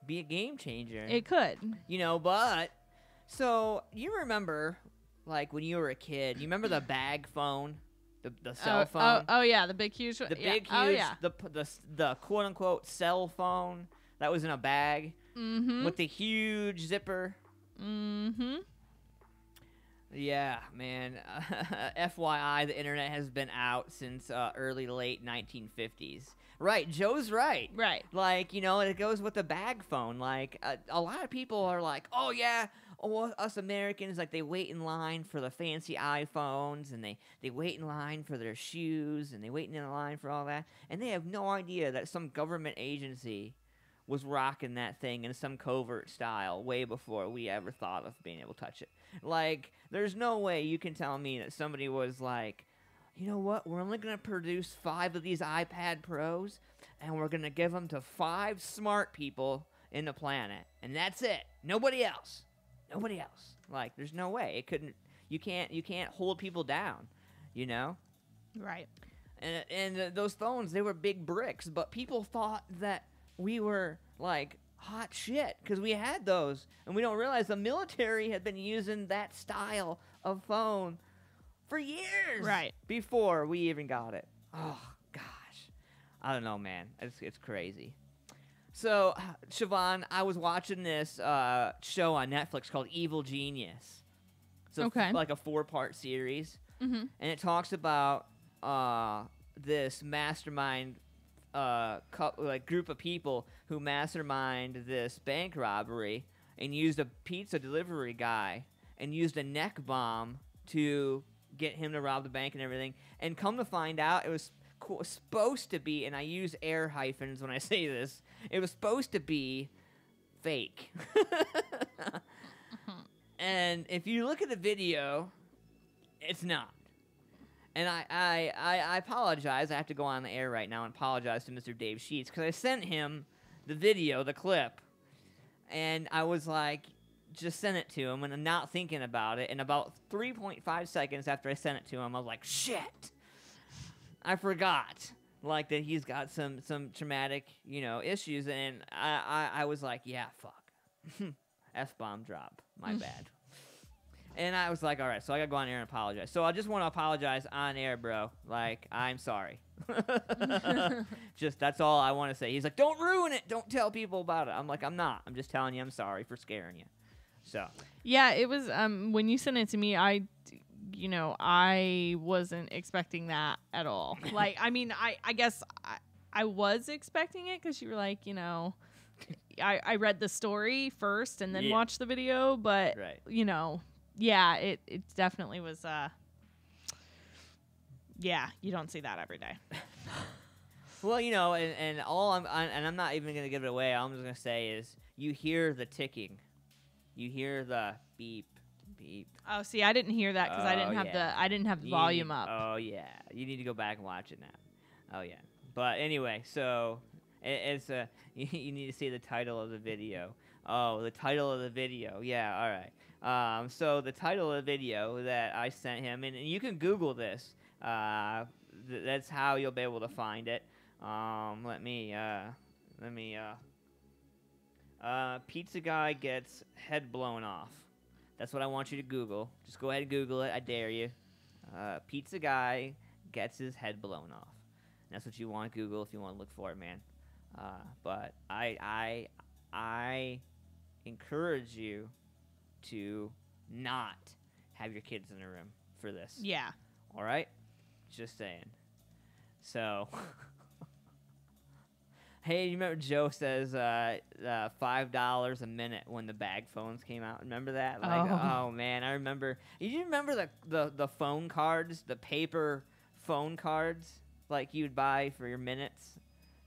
be a game changer. It could. So you remember, like, when you were a kid, you remember the bag phone? The cell phone. Oh yeah, the big huge. The big huge. The quote unquote cell phone that was in a bag with the huge zipper. Mm-hmm. Yeah, man. FYI, the internet has been out since early to late 1950s. Right, Joe's right. Right. Like, it goes with the bag phone. Like, a lot of people are like, oh yeah. Us Americans, like, they wait in line for the fancy iPhones, and they wait in line for their shoes, and they wait in line for all that, and they have no idea that some government agency was rocking that thing in some covert style way before we ever thought of being able to touch it. Like, there's no way you can tell me that somebody was like, you know what, we're only going to produce 5 of these iPad Pros, and we're going to give them to 5 smart people in the planet, and that's it. Nobody else. Nobody else. Like, there's no way. It couldn't. You can't hold people down, Right. And those phones, they were big bricks, but people thought that we were, like, hot shit because we had those, and we don't realize the military had been using that style of phone for years. Right. Before we even got it. Oh gosh, I don't know, man. It's crazy. So, Siobhan, I was watching this show on Netflix called Evil Genius. So like a 4-part series. Mm-hmm. And it talks about this mastermind group of people who mastermind this bank robbery and used a pizza delivery guy and used a neck bomb to get him to rob the bank and everything. And come to find out, it was supposed to be, and I use air hyphens when I say this, it was supposed to be fake. And if you look at the video, it's not. And I apologize. I have to go on the air right now and apologize to Mr. Dave Sheets because I sent him the video, the clip, and I was like, just sent it to him, and I'm not thinking about it. And about 3.5 seconds after I sent it to him, I was like, shit. I forgot, like, that he's got some traumatic, issues, and I was like, yeah, fuck. F-bomb drop. My bad. And I was like, all right, so I got to go on air and apologize. So I just want to apologize on air, bro. Like, I'm sorry. Just, that's all I want to say. He's like, don't ruin it. Don't tell people about it. I'm like, I'm not. I'm just telling you I'm sorry for scaring you. So. Yeah, it was, when you sent it to me, I wasn't expecting that at all. Like, I mean, I guess I was expecting it because you were like, I read the story first and then watched the video, but, yeah, it definitely was, you don't see that every day. Well, and all I'm not even going to give it away. All I'm just going to say is you hear the ticking. You hear the beep, beeped. Oh, see, I didn't hear that because I didn't have the volume up. Oh yeah, you need to go back and watch it now. Oh yeah, but anyway, so it's you need to see the title of the video. Oh, the title of the video. Yeah, all right. So the title of the video that I sent him, and you can Google this. That's how you'll be able to find it. Let me. Pizza guy gets head blown off. That's what I want you to Google. Just go ahead and Google it. I dare you. Pizza guy gets his head blown off. And that's what you want to Google if you want to look for it, man. But I encourage you to not have your kids in the room for this. Yeah. All right? Just saying. So, hey, you remember Joe says $5 a minute when the bag phones came out? Remember that? Like, oh man, I remember. You remember the phone cards, the paper phone cards, like you'd buy for your minutes?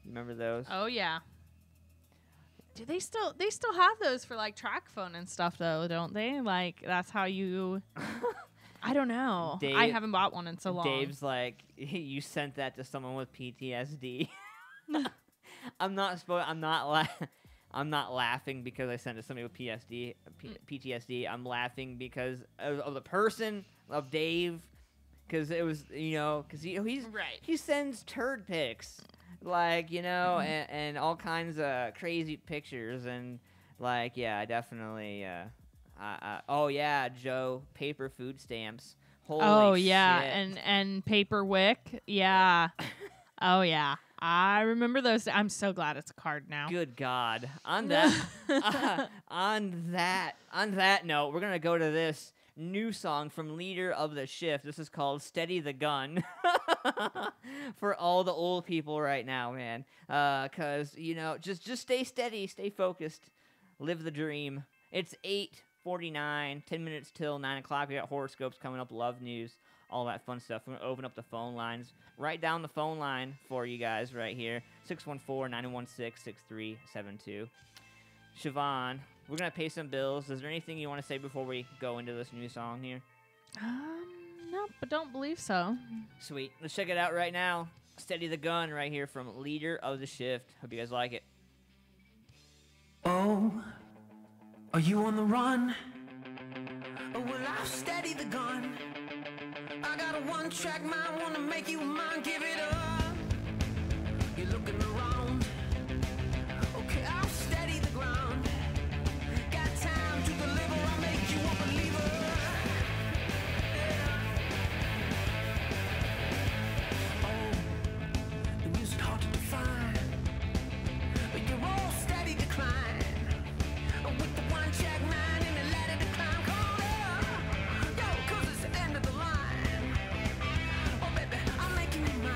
You remember those? Oh yeah. Do they still have those for like track phone and stuff though, don't they? Like that's how you. I don't know. I haven't bought one in so long. Dave's like, you sent that to someone with PTSD. I'm not laughing because I sent it to somebody with PTSD. I'm laughing because of the person, of Dave, because it was, because he sends turd pics, like, and all kinds of crazy pictures, and like, yeah, I definitely, oh yeah, Joe, paper food stamps. Holy shit. and paper wick, yeah. Oh yeah. I remember those. I'm so glad it's a card now. Good God. On that on that note, we're gonna go to this new song from Leader of the Shift. This is called "Steady the Gun" for all the old people right now, man. 'Cause just stay steady, stay focused, live the dream. It's 8:49, 10 minutes till 9 o'clock. We got horoscopes coming up, love news, all that fun stuff. We're going to open up the phone lines. Write down the phone line for you guys right here, 614-916-6372. Siobhan, we're going to pay some bills. Is there anything you want to say before we go into this new song here? No, but don't believe so. Sweet. Let's check it out right now. Steady the Gun right here from Leader of the Shift. Hope you guys like it. Oh, are you on the run? Oh, well, I'll steady the gun. I got a one-track mind, wanna make you mine, give it up. You're looking around. Okay, I'll steady the ground. Got time to deliver, I'll make you a believer. Yeah. Oh, the music hard to define, but you're all steady decline. With the one-track mind and the ladder to climb, come on up. Yo, 'cause it's the end of the line. Oh, baby, I'm making you mine.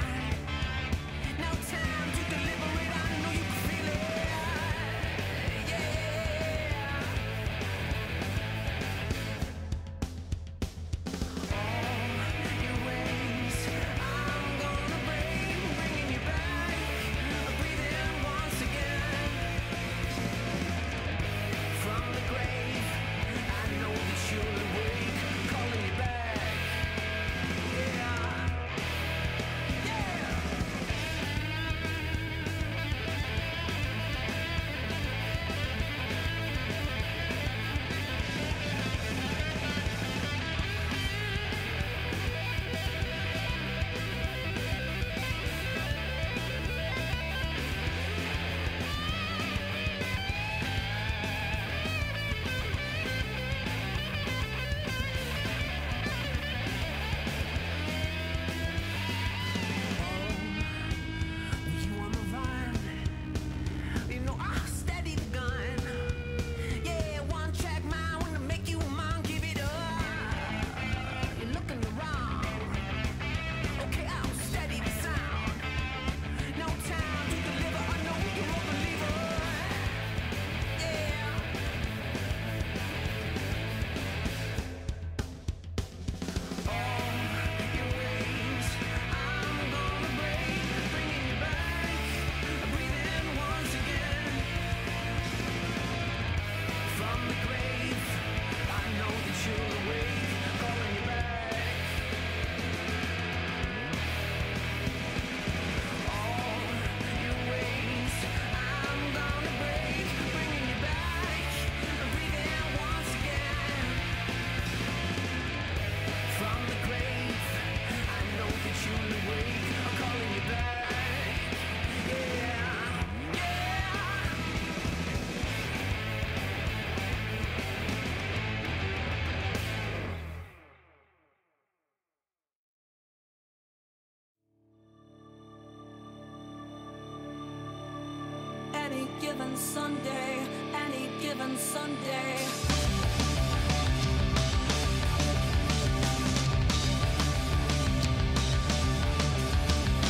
any given Sunday, any given Sunday.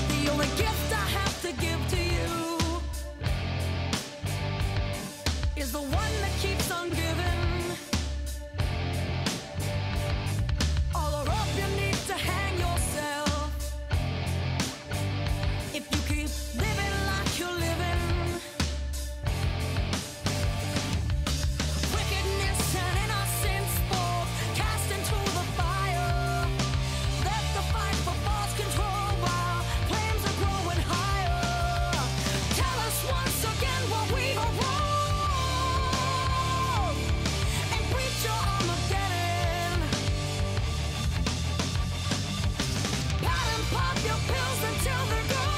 The only gift I have to give to you is the one that keeps on giving. All the rope you need to hang yourself. If you keep living like you're living, wickedness and innocence both cast into the fire. Let the fight for false control while flames are growing higher. Tell us once again what we are wrong, and preach your Armageddon. Pat and pop your pills until they're gone,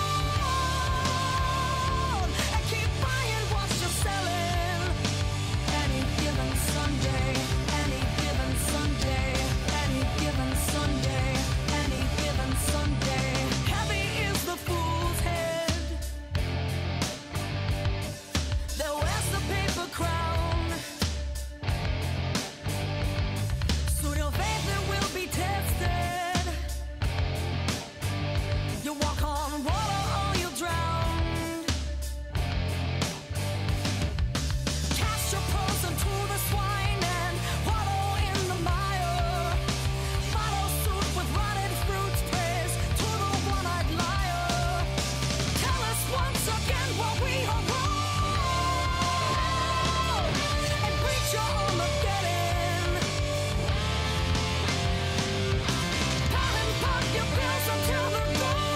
and keep buying what you're selling. Any given Sunday, any given Sunday, any given Sunday, any given Sunday. Heavy is the fool's head that wears the paper crown. Soon your faith it will be tested. You walk on water or you'll drown. Cast your pearls into the swine and wallow in the mire. Follow suit with rotted fruits, praise to the one-eyed liar. Tell us once again what we are wrong, and preach your Armageddon. Pat and pop your pills until they're gone.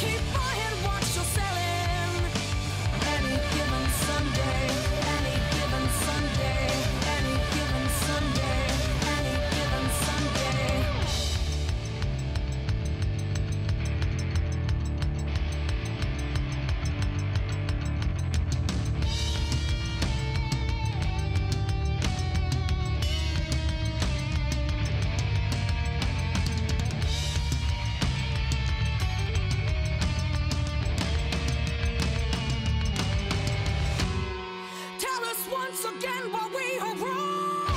Keep buying what you're selling. Any given Sunday, any given Sunday, any given Sunday, any given Sunday. Tell us once again what we are wrong,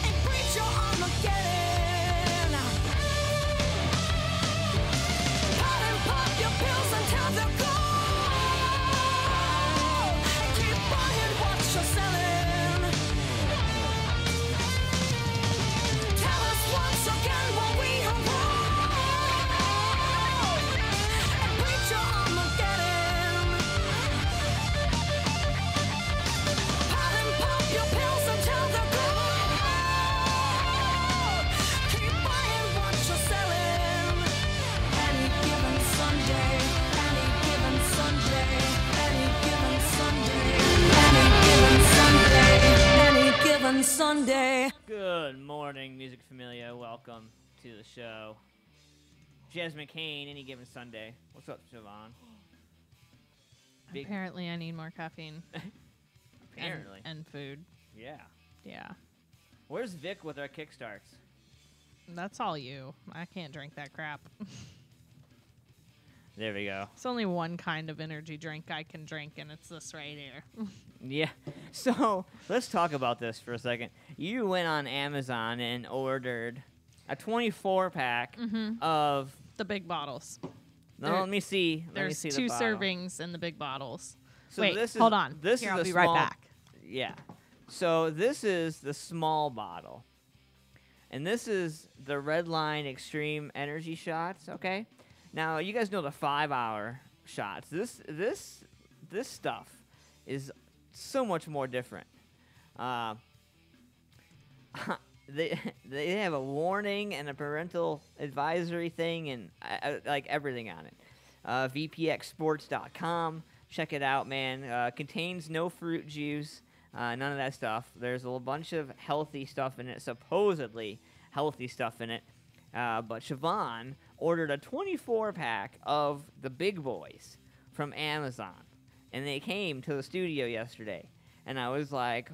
and preach your Armageddon. Pat and pop your pills until they're gone, and keep buying what you're selling. Tell us once again what we are wrong, and preach your Armageddon. Pat and pop your pills until they're gone. Keep buying what you're selling. Any given Sunday, any given Sunday, any given Sunday, any given Sunday, any given Sunday. Good morning, Music Familia. Welcome to the show. Jasmine Kane, any given Sunday. What's up, Siobhan? Big- Apparently, I need more caffeine Apparently. and food. Yeah. Yeah, Where's Vic with our kickstarts? that's all you. I can't drink that crap. There we go. It's only one kind of energy drink I can drink, and it's this right here. Yeah. So let's talk about this for a second. You went on Amazon and ordered a 24-pack of. The big bottles. No, There- let me see. Let me There's see the 2 bottle. servings in the big bottles. So Wait, this is, hold on. This Here, is I'll a be small, right back. Yeah. So this is the small bottle, and this is the Red Line Extreme Energy shots. Okay. Now you guys know the 5-hour shots. This stuff is so much more different. They have a warning and a parental advisory thing and like everything on it. VPXsports.com. Check it out, man. Contains no fruit juice, none of that stuff. There's a bunch of healthy stuff in it, supposedly healthy stuff in it. But Siobhan ordered a 24-pack of the big boys from Amazon, and they came to the studio yesterday. And I was like,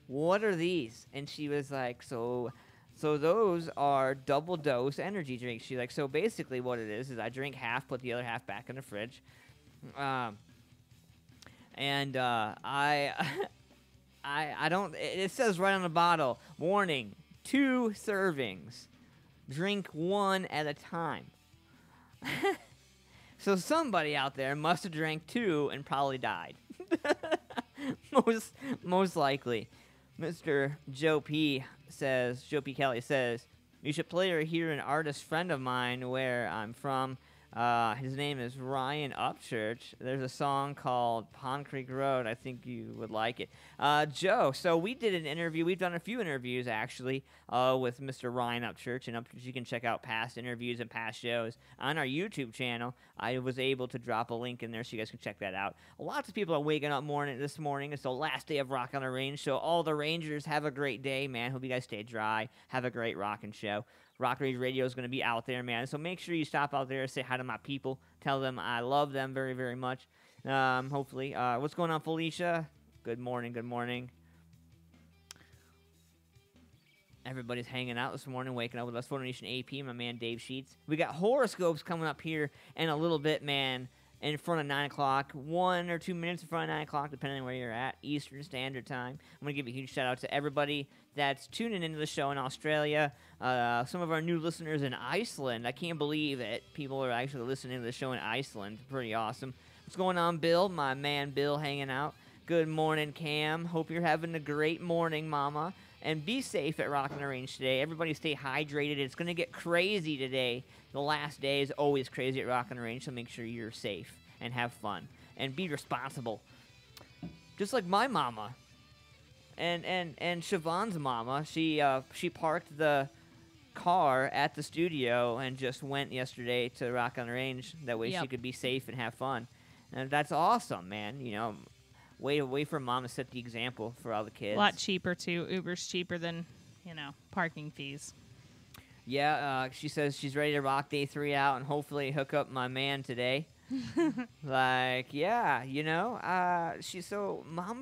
what are these? And she was like, so So those are double dose energy drinks. She's like, so basically what it is I drink half, put the other half back in the fridge. I don't, it says right on the bottle, warning, 2 servings. Drink 1 at a time. So somebody out there must have drank 2 and probably died. most likely. Mr. Joe P. Kelly says, you should play or hear an artist friend of mine where I'm from. His name is Ryan Upchurch. There's a song called Pond Creek Road. I think you would like it. Joe, so we did an interview. We've done a few interviews, actually, with Mr. Ryan Upchurch. And you can check out past interviews and past shows on our YouTube channel. I was able to drop a link in there so you guys can check that out. Lots of people are waking up this morning. It's the last day of Rock on the Range, so all the Rangers, have a great day, man. Hope you guys stay dry. Have a great rockin' show. Rock Rage Radio is going to be out there, man. So make sure you stop out there, say hi to my people. Tell them I love them very, very much. Hopefully. What's going on, Felicia? Good morning, good morning. Everybody's hanging out this morning, waking up with us. Photo Nation AP, my man Dave Sheets. We got horoscopes coming up here in a little bit, man. In front of 9 o'clock, 1 or 2 minutes in front of 9 o'clock, depending on where you're at, Eastern Standard Time. I'm going to give a huge shout-out to everybody that's tuning into the show in Australia, some of our new listeners in Iceland. I can't believe it. People are actually listening to the show in Iceland. Pretty awesome. What's going on, Bill? My man Bill hanging out. Good morning, Cam. Hope you're having a great morning, Mama. And be safe at Rock on the Range today. Everybody stay hydrated. It's going to get crazy today. The last day is always crazy at Rock on the Range, so make sure you're safe and have fun. And be responsible. Just like my mama. And Siobhan's mama, she parked the car at the studio and just went yesterday to Rock on the Range. That way she could be safe and have fun. And that's awesome, man. You know, way for mom to set the example for all the kids. A lot cheaper, too. Uber's cheaper than, parking fees. Yeah, she says she's ready to rock day 3 out and hopefully hook up my man today. Mom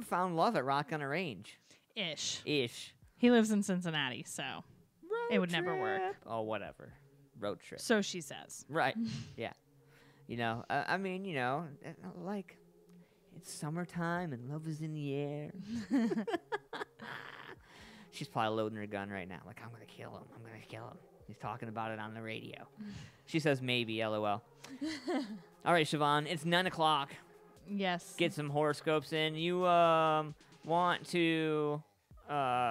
found love at Rock on the Range. Ish. He lives in Cincinnati, so it would never work. Oh, whatever. Road trip. So she says. Right. Yeah. Like, it's summertime and love is in the air. She's probably loading her gun right now. Like, I'm going to kill him. He's talking about it on the radio. She says maybe, LOL. All right, Siobhan, it's 9 o'clock. Yes. Get some horoscopes in. You want to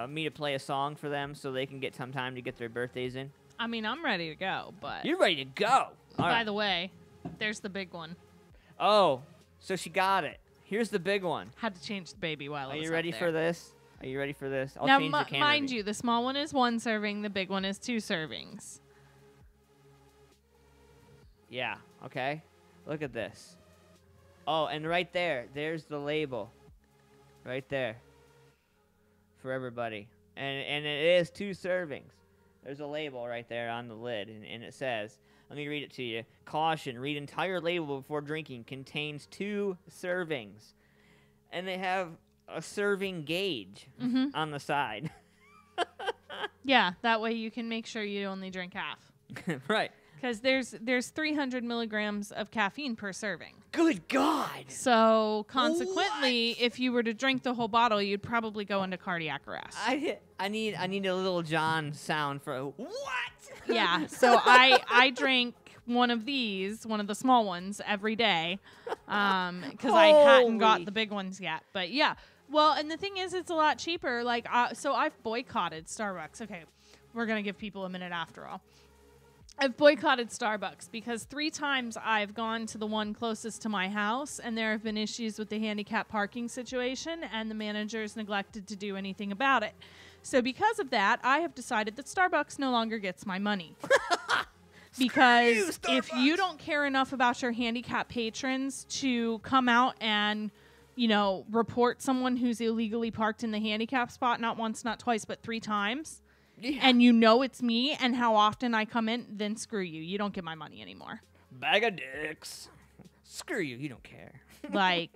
me to play a song for them so they can get some time to get their birthdays in? I mean, I'm ready to go, but... You're ready to go! By the way, there's the big one. Oh, so she got it. Here's the big one. Had to change the baby while I was Are you up ready there. for this? Are you ready for this? I'll now, change the camera. Mind you, the small one is 1 serving, the big one is 2 servings. Yeah, okay. Look at this. Oh, and right there's the label. Right there. For everybody. And it is 2 servings. There's a label right there on the lid, and it says, let me read it to you. Caution, read entire label before drinking. Contains 2 servings. And they have a serving gauge on the side. Yeah, that way you can make sure you only drink half. Right. Because there's 300 milligrams of caffeine per serving. Good God! So consequently, if you were to drink the whole bottle, you'd probably go into cardiac arrest. I need a Little John sound for what? Yeah. So I drink one of these, one of the small ones, every day, because I hadn't got the big ones yet. But yeah. Well, and the thing is, it's a lot cheaper. Like, so I've boycotted Starbucks. Okay, we're gonna give people a minute after all. I've boycotted Starbucks because 3 times I've gone to the one closest to my house, and there have been issues with the handicap parking situation, and the managers neglected to do anything about it. So because of that, I have decided that Starbucks no longer gets my money. Because if you don't care enough about your handicap patrons to come out and, report someone who's illegally parked in the handicap spot, not once, not twice, but 3 times, and it's me and how often I come in, then screw you. You don't get my money anymore. Bag of dicks. Screw you. You don't care. Like,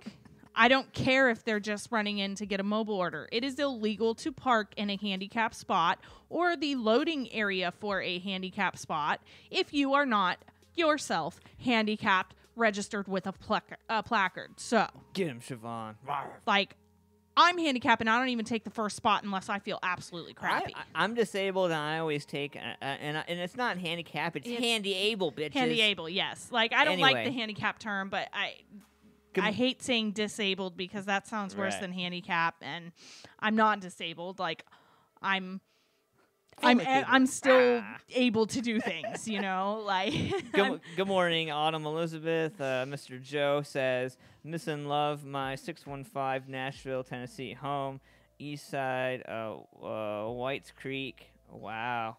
I don't care if they're just running in to get a mobile order. It is illegal to park in a handicap spot or the loading area for a handicap spot if you are not yourself handicapped, registered with a placard. So, Get him, Siobhan. like, I'm handicapped and I don't even take the first spot unless I feel absolutely crappy. I'm disabled and I always take, and it's not handicap, it's handy-able, bitches. Handy-able, yes. Like, I don't like the Anyway. handicap term, but I hate saying disabled because that sounds worse Right. than handicap, and I'm not disabled. Like, I'm still able to do things, you know. Like, Good morning, Autumn Elizabeth. Mr. Joe says, missing love, my 615 Nashville, Tennessee home, east side, Whites Creek. Wow.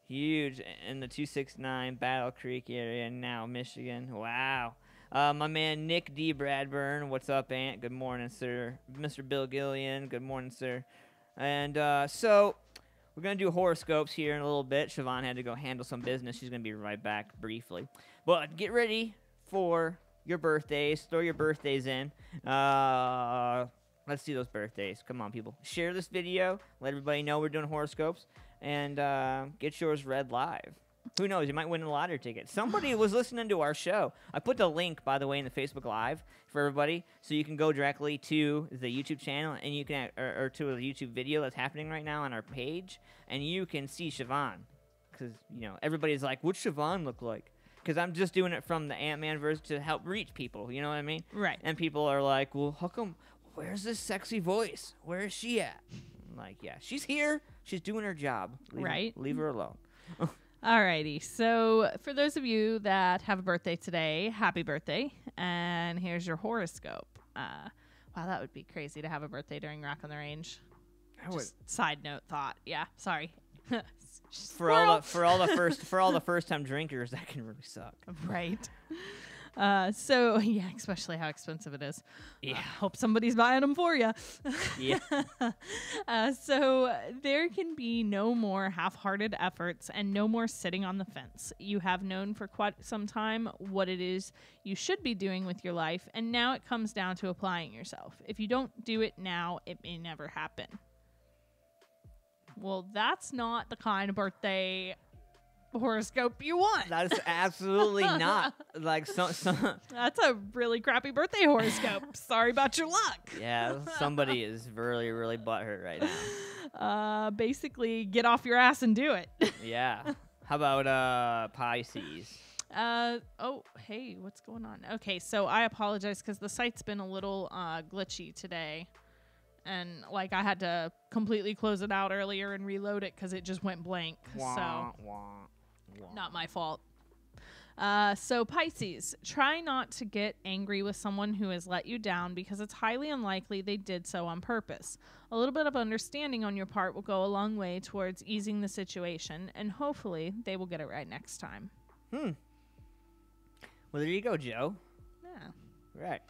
Huge. In the 269 Battle Creek area now, Michigan. Wow. My man Nick D. Bradburn. What's up, Aunt? Good morning, sir. Mr. Bill Gillian. Good morning, sir. And so we're going to do horoscopes here in a little bit. Siobhan had to go handle some business. She's going to be right back briefly. But get ready for your birthdays. Throw your birthdays in. Let's see those birthdays. Come on, people. Share this video. Let everybody know we're doing horoscopes. And get yours read live. Who knows? You might win a lottery ticket. Somebody was listening to our show. I put the link, by the way, in the Facebook Live for everybody, so you can go directly to the YouTube channel and you can, or to a YouTube video that's happening right now on our page, and you can see Siobhan, because everybody's like, "What's Siobhan look like?" Because I'm just doing it from the Ant-Man verse to help reach people. You know what I mean? Right. And people are like, "Well, how come? Where's this sexy voice? Where is she at?" I'm like, yeah, she's here. She's doing her job. Leave her alone. Alrighty, so for those of you that have a birthday today, happy birthday, and here's your horoscope. Wow, that would be crazy to have a birthday during Rock on the Range. Just side note thought. Yeah, sorry. For all the first time drinkers, that can really suck. Right. So yeah, especially how expensive it is. Yeah. Hope somebody's buying them for you. Yeah. So there can be no more half-hearted efforts and no more sitting on the fence. You have known for quite some time what it is you should be doing with your life, and now it comes down to applying yourself. If you don't do it now, it may never happen. Well, that's not the kind of birthday horoscope you want. That is absolutely not. Like That's a really crappy birthday horoscope. Sorry about your luck. Yeah, somebody is really, really butthurt right now. Basically, get off your ass and do it. Yeah. How about Pisces? Oh, hey, what's going on? Okay, so I apologize because the site's been a little glitchy today. And, like, I had to completely close it out earlier and reload it because it just went blank. So, not my fault. So Pisces, try not to get angry with someone who has let you down because it's highly unlikely they did so on purpose. A little bit of understanding on your part will go a long way towards easing the situation, and hopefully they will get it right next time. Well, there you go, Joe. Yeah. Right.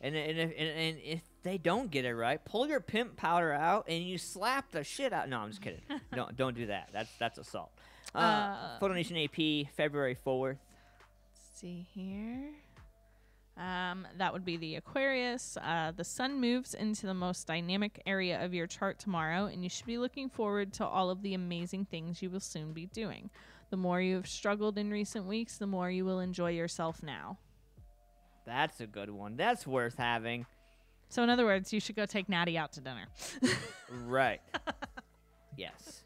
And if they don't get it right, pull your pimp powder out and you slap the shit out. No, I'm just kidding. Don't do that. That's assault. Photo Nation AP, February 4th. Let's see here. That would be the Aquarius. The sun moves into the most dynamic area of your chart tomorrow, and you should be looking forward to all of the amazing things you will soon be doing. The more you have struggled in recent weeks, the more you will enjoy yourself now. That's a good one. That's worth having. So in other words, you should go take Natty out to dinner. Right. Yes.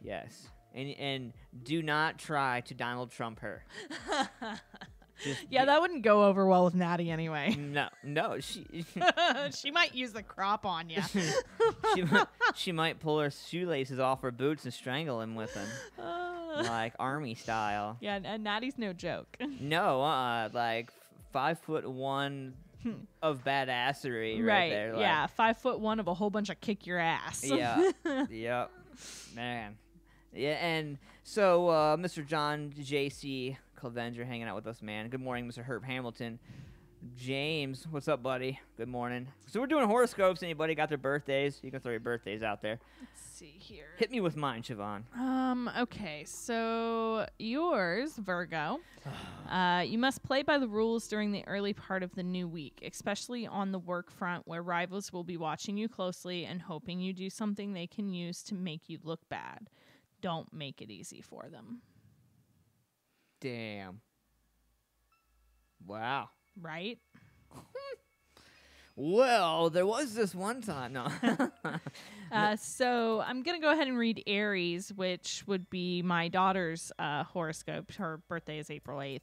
Yes. And do not try to Donald Trump her. Yeah, that wouldn't go over well with Natty anyway. No, she She might use the crop on you. she might pull her shoelaces off her boots and strangle him with them, like army style. Yeah, and Natty's no joke. No, like 5'1" of badassery right there. Like, yeah, 5'1" of a whole bunch of kick your ass. Yeah. Yep. Man. Yeah, and so Mr. John J.C. Clevenger hanging out with us, man. Good morning, Mr. Herb Hamilton. James, what's up, buddy? Good morning. So we're doing horoscopes. Anybody got their birthdays? You can throw your birthdays out there. Let's see here. Hit me with mine, Siobhan. Okay, so yours, Virgo. You must play by the rules during the early part of the new week, especially on the work front where rivals will be watching you closely and hoping you do something they can use to make you look bad. Don't make it easy for them. Damn. Wow. Right? Well, there was this one time. No. So I'm going to go ahead and read Aries, which would be my daughter's horoscope. Her birthday is April 8th.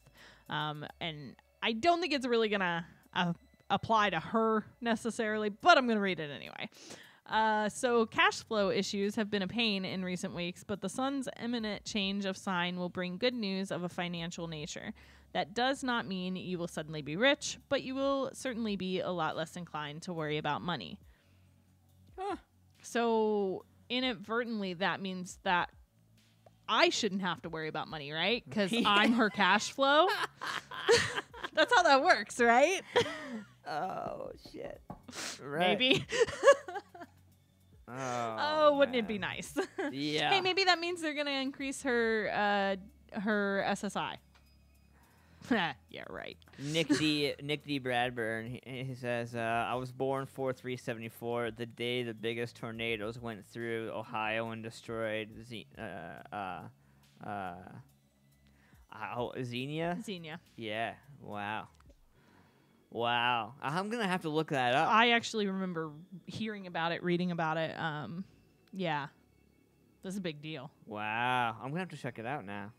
And I don't think it's really going to apply to her necessarily, but I'm going to read it anyway. So cash flow issues have been a pain in recent weeks, but the sun's imminent change of sign will bring good news of a financial nature. That does not mean you will suddenly be rich, but you will certainly be a lot less inclined to worry about money. Huh. So inadvertently, that means that I shouldn't have to worry about money, right? Because I'm her cash flow. That's how that works, right? Oh, shit. Right. Maybe. Oh, wouldn't man. it be nice? Yeah. Hey, maybe that means they're going to increase her SSI. Yeah, right. Nick D. Bradburn, he says, I was born 4/3/74, the day the biggest tornadoes went through Ohio and destroyed Xenia? Xenia. Yeah, wow. Wow. I'm going to have to look that up. I actually remember hearing about it, reading about it. Yeah. This is a big deal. Wow. I'm going to have to check it out now.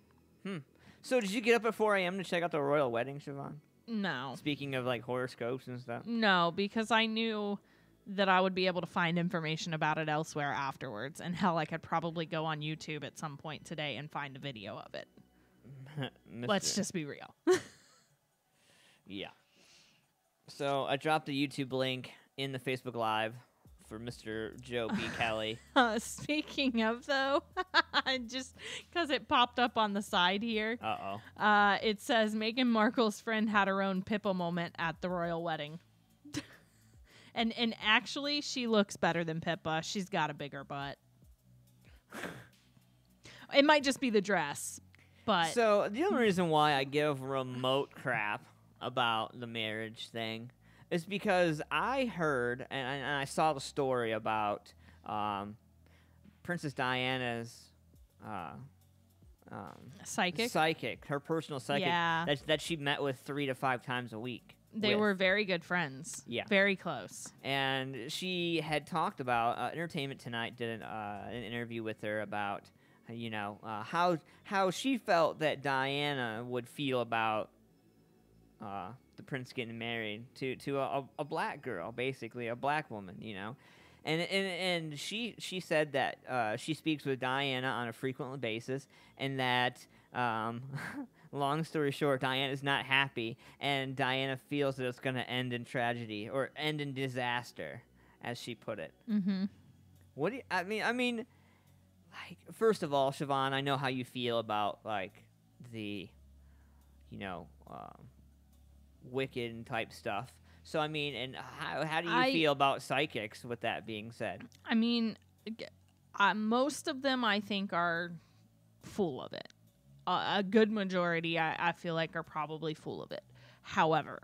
So did you get up at 4 a.m. to check out the royal wedding, Siobhan? No. Speaking of, like, horoscopes and stuff? No, because I knew that I would be able to find information about it elsewhere afterwards. And hell, I could probably go on YouTube at some point today and find a video of it. Let's just be real. Yeah. So I dropped the YouTube link in the Facebook Live for Mr. Joe B. Kelly. Speaking of, though, just because it popped up on the side here, it says Meghan Markle's friend had her own Pippa moment at the royal wedding. and actually, she looks better than Pippa. She's got a bigger butt. It might just be the dress, but... So the only reason why I give remote crap about the marriage thing is because I heard and I saw the story about Princess Diana's psychic, her personal psychic, yeah, that she met with 3 to 5 times a week. They were very good friends. Yeah, very close. And she had talked about Entertainment Tonight did an interview with her about how she felt that Diana would feel about the prince getting married to a black girl, basically a black woman, and she said that she speaks with Diana on a frequent basis, and that long story short, Diana's not happy, and Diana feels that it's going to end in tragedy or end in disaster, as she put it. Mm-hmm. What do you, I mean, like, first of all, Siobhan, I know how you feel about like the, Wiccan type stuff. So I mean, and how do you feel about psychics? With that being said, I mean, most of them I think are full of it. A good majority, I feel like, are probably full of it. However,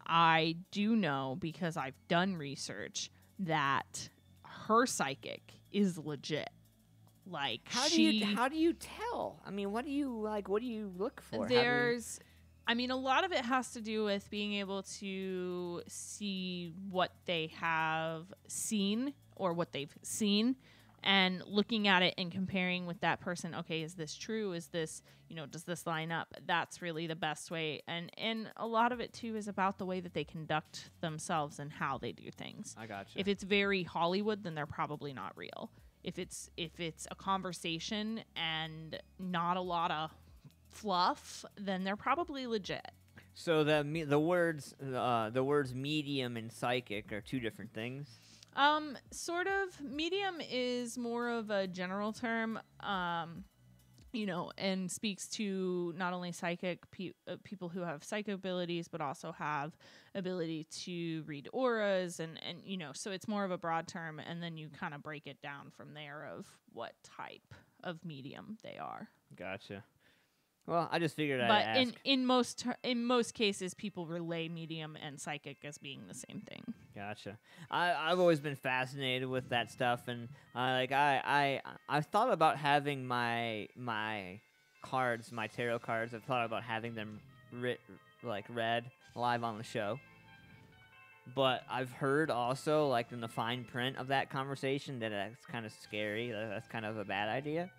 I do know, because I've done research, that her psychic is legit. Like, how do you tell? I mean, what do you look for? A lot of it has to do with being able to see what they have seen or what they've seen, and looking at it and comparing with that person. Okay, is this true? Is this, does this line up? That's really the best way. And a lot of it too is about the way that they conduct themselves and how they do things. I gotcha. If it's very Hollywood, then they're probably not real. If it's a conversation and not a lot of fluff, then they're probably legit. So the words medium and psychic are two different things. Sort of. Medium is more of a general term. and speaks to not only psychic people who have psychic abilities, but also have ability to read auras and so it's more of a broad term, and then you kind of break it down from there of what type of medium they are. Gotcha. Well, I just figured I'd But ask. in most cases, people relay medium and psychic as being the same thing. Gotcha. I've always been fascinated with that stuff, and I thought about having my cards, my tarot cards. I've thought about having them read live on the show. But I've heard also, like in the fine print of that conversation, that that's kind of scary. That's kind of a bad idea.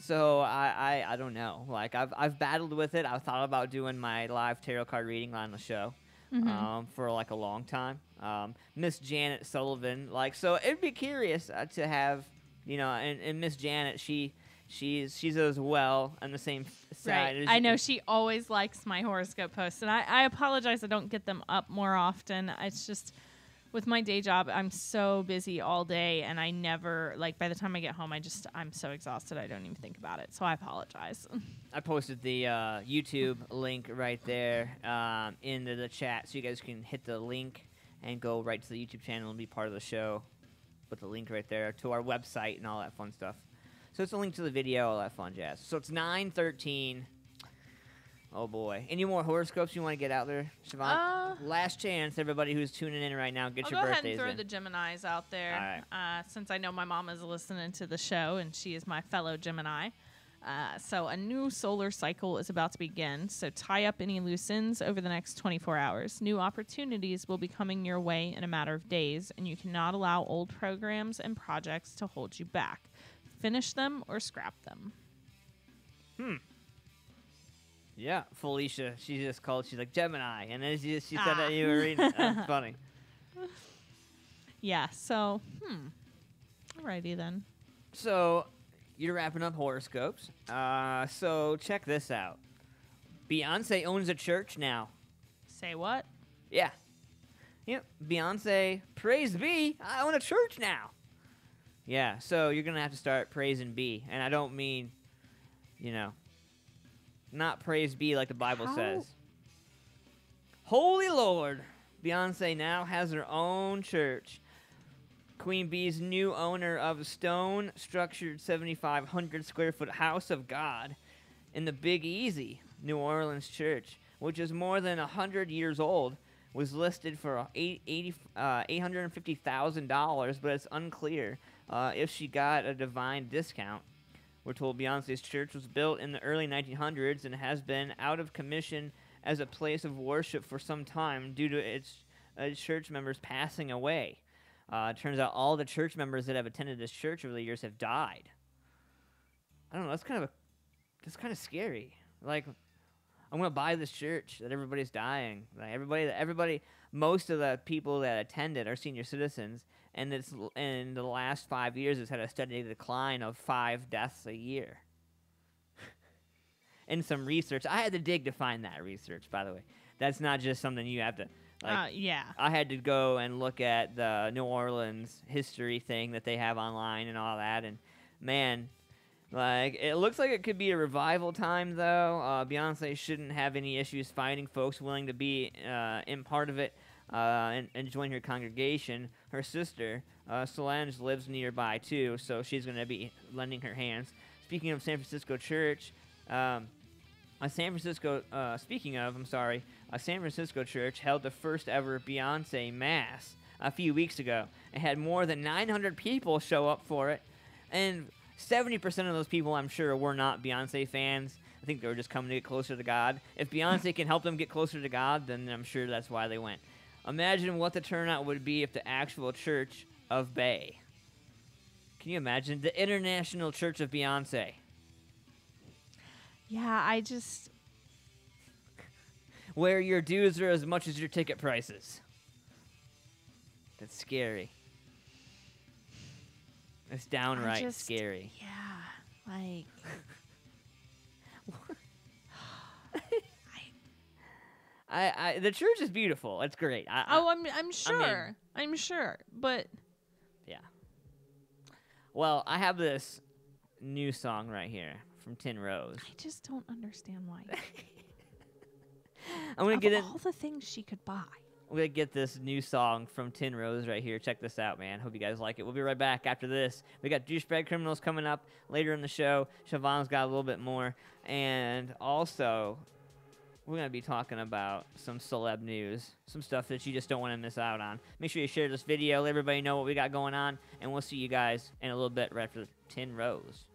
So I don't know. Like I've battled with it. I've thought about doing my live tarot card reading on the show for like a long time. Miss Janet Sullivan, so it'd be curious to have, and Miss Janet, she's as well on the same side. Right. I know she always likes my horoscope posts, and I apologize I don't get them up more often. It's just with my day job, I'm so busy all day, and I never, by the time I get home, I'm so exhausted, I don't even think about it. So I apologize. I posted the YouTube link right there into the chat, so you guys can hit the link and go right to the YouTube channel and be part of the show with the link right there to our website and all that fun stuff. So it's a link to the video, all that fun jazz. So it's 9:13. Oh, boy. Any more horoscopes you want to get out there, Siobhan? Last chance, everybody who's tuning in right now, get your birthdays in. I'll go ahead and throw the Geminis out there. All right. Since I know my mom is listening to the show, and she is my fellow Gemini. So a new solar cycle is about to begin, so tie up any loose ends over the next 24 hours. New opportunities will be coming your way in a matter of days, and you cannot allow old programs and projects to hold you back. Finish them or scrap them. Yeah, Felicia, she just called, she's like, Gemini, and then she said that you were reading. That's funny. Yeah, so, alrighty then. So, you're wrapping up horoscopes. So, check this out. Beyonce owns a church now. Say what? Yeah. Yep, Beyonce, praise be, I own a church now. Yeah, so you're going to have to start praising be. And I don't mean, not praise be like the Bible says. Holy Lord, Beyonce now has her own church. Queen Bee's new owner of a stone-structured 7,500 square foot house of God in the Big Easy, New Orleans church, which is more than 100 years old, was listed for $850,000, but it's unclear if she got a divine discount. We're told Beyonce's church was built in the early 1900s and has been out of commission as a place of worship for some time due to its church members passing away. It turns out all the church members that have attended this church over the years have died. I don't know. That's kind of scary. Like, I'm gonna buy this church that everybody's dying. Like everybody, most of the people that attended are senior citizens, and it's in the last 5 years, it's had a steady decline of 5 deaths a year. And some research, I had to dig to find that research. By the way, that's not just something you have to. Yeah. I had to go and look at the New Orleans history thing that they have online and all that, and man, it looks like it could be a revival time, though. Beyonce shouldn't have any issues finding folks willing to be in part of it and join her congregation. Her sister, Solange, lives nearby, too, so she's going to be lending her hands. Speaking of San Francisco church, a San Francisco church held the first ever Beyonce Mass a few weeks ago. It had more than 900 people show up for it, and 70% of those people, I'm sure, were not Beyonce fans. I think they were just coming to get closer to God. If Beyonce can help them get closer to God, then I'm sure that's why they went. Imagine what the turnout would be if the actual Church of Bay. Can you imagine? The International Church of Beyonce. Yeah, I just... Where your dues are as much as your ticket prices. That's scary. It's downright scary. Yeah, like... the church is beautiful. It's great. I'm sure. I'm sure, but... Yeah. Well, I have this new song right here from Tin Rose. I just don't understand why. I'm gonna get in. All the things she could buy. We're gonna get this new song from Tin Rose right here. Check this out, man. Hope you guys like it. We'll be right back after this. We got Douchebag Criminals coming up later in the show. Siobhan's got a little bit more. And also, we're gonna be talking about some celeb news, some stuff that you just don't want to miss out on. Make sure you share this video, let everybody know what we got going on, and we'll see you guys in a little bit right after Tin Rose.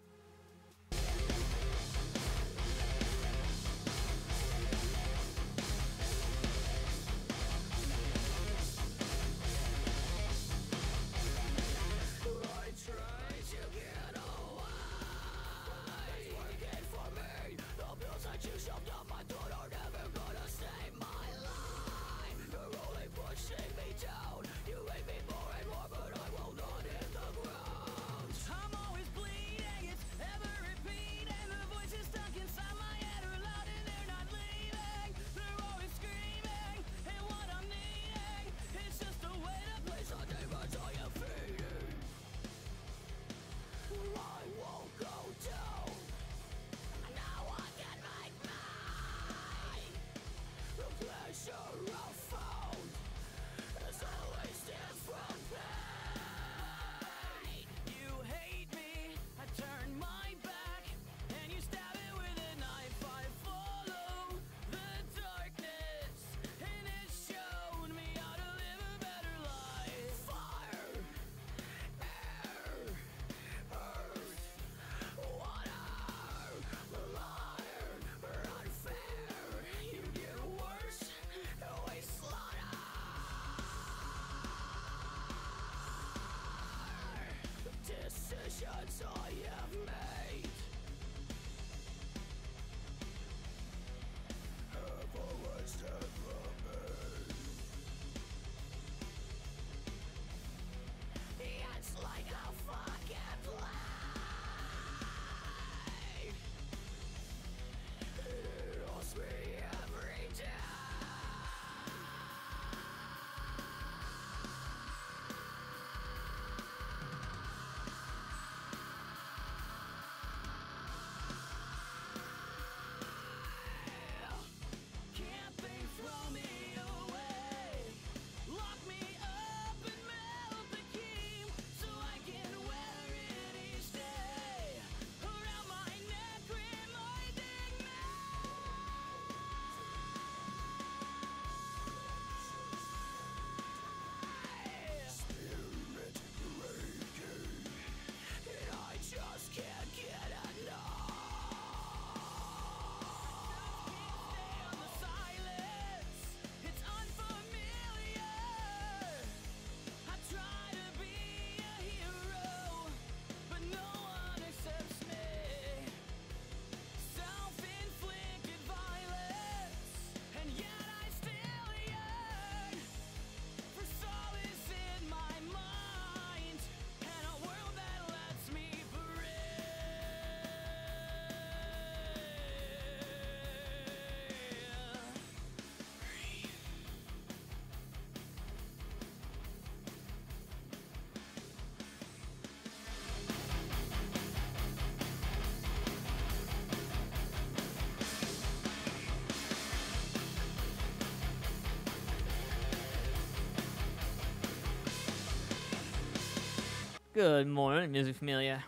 Good morning, Music Familia.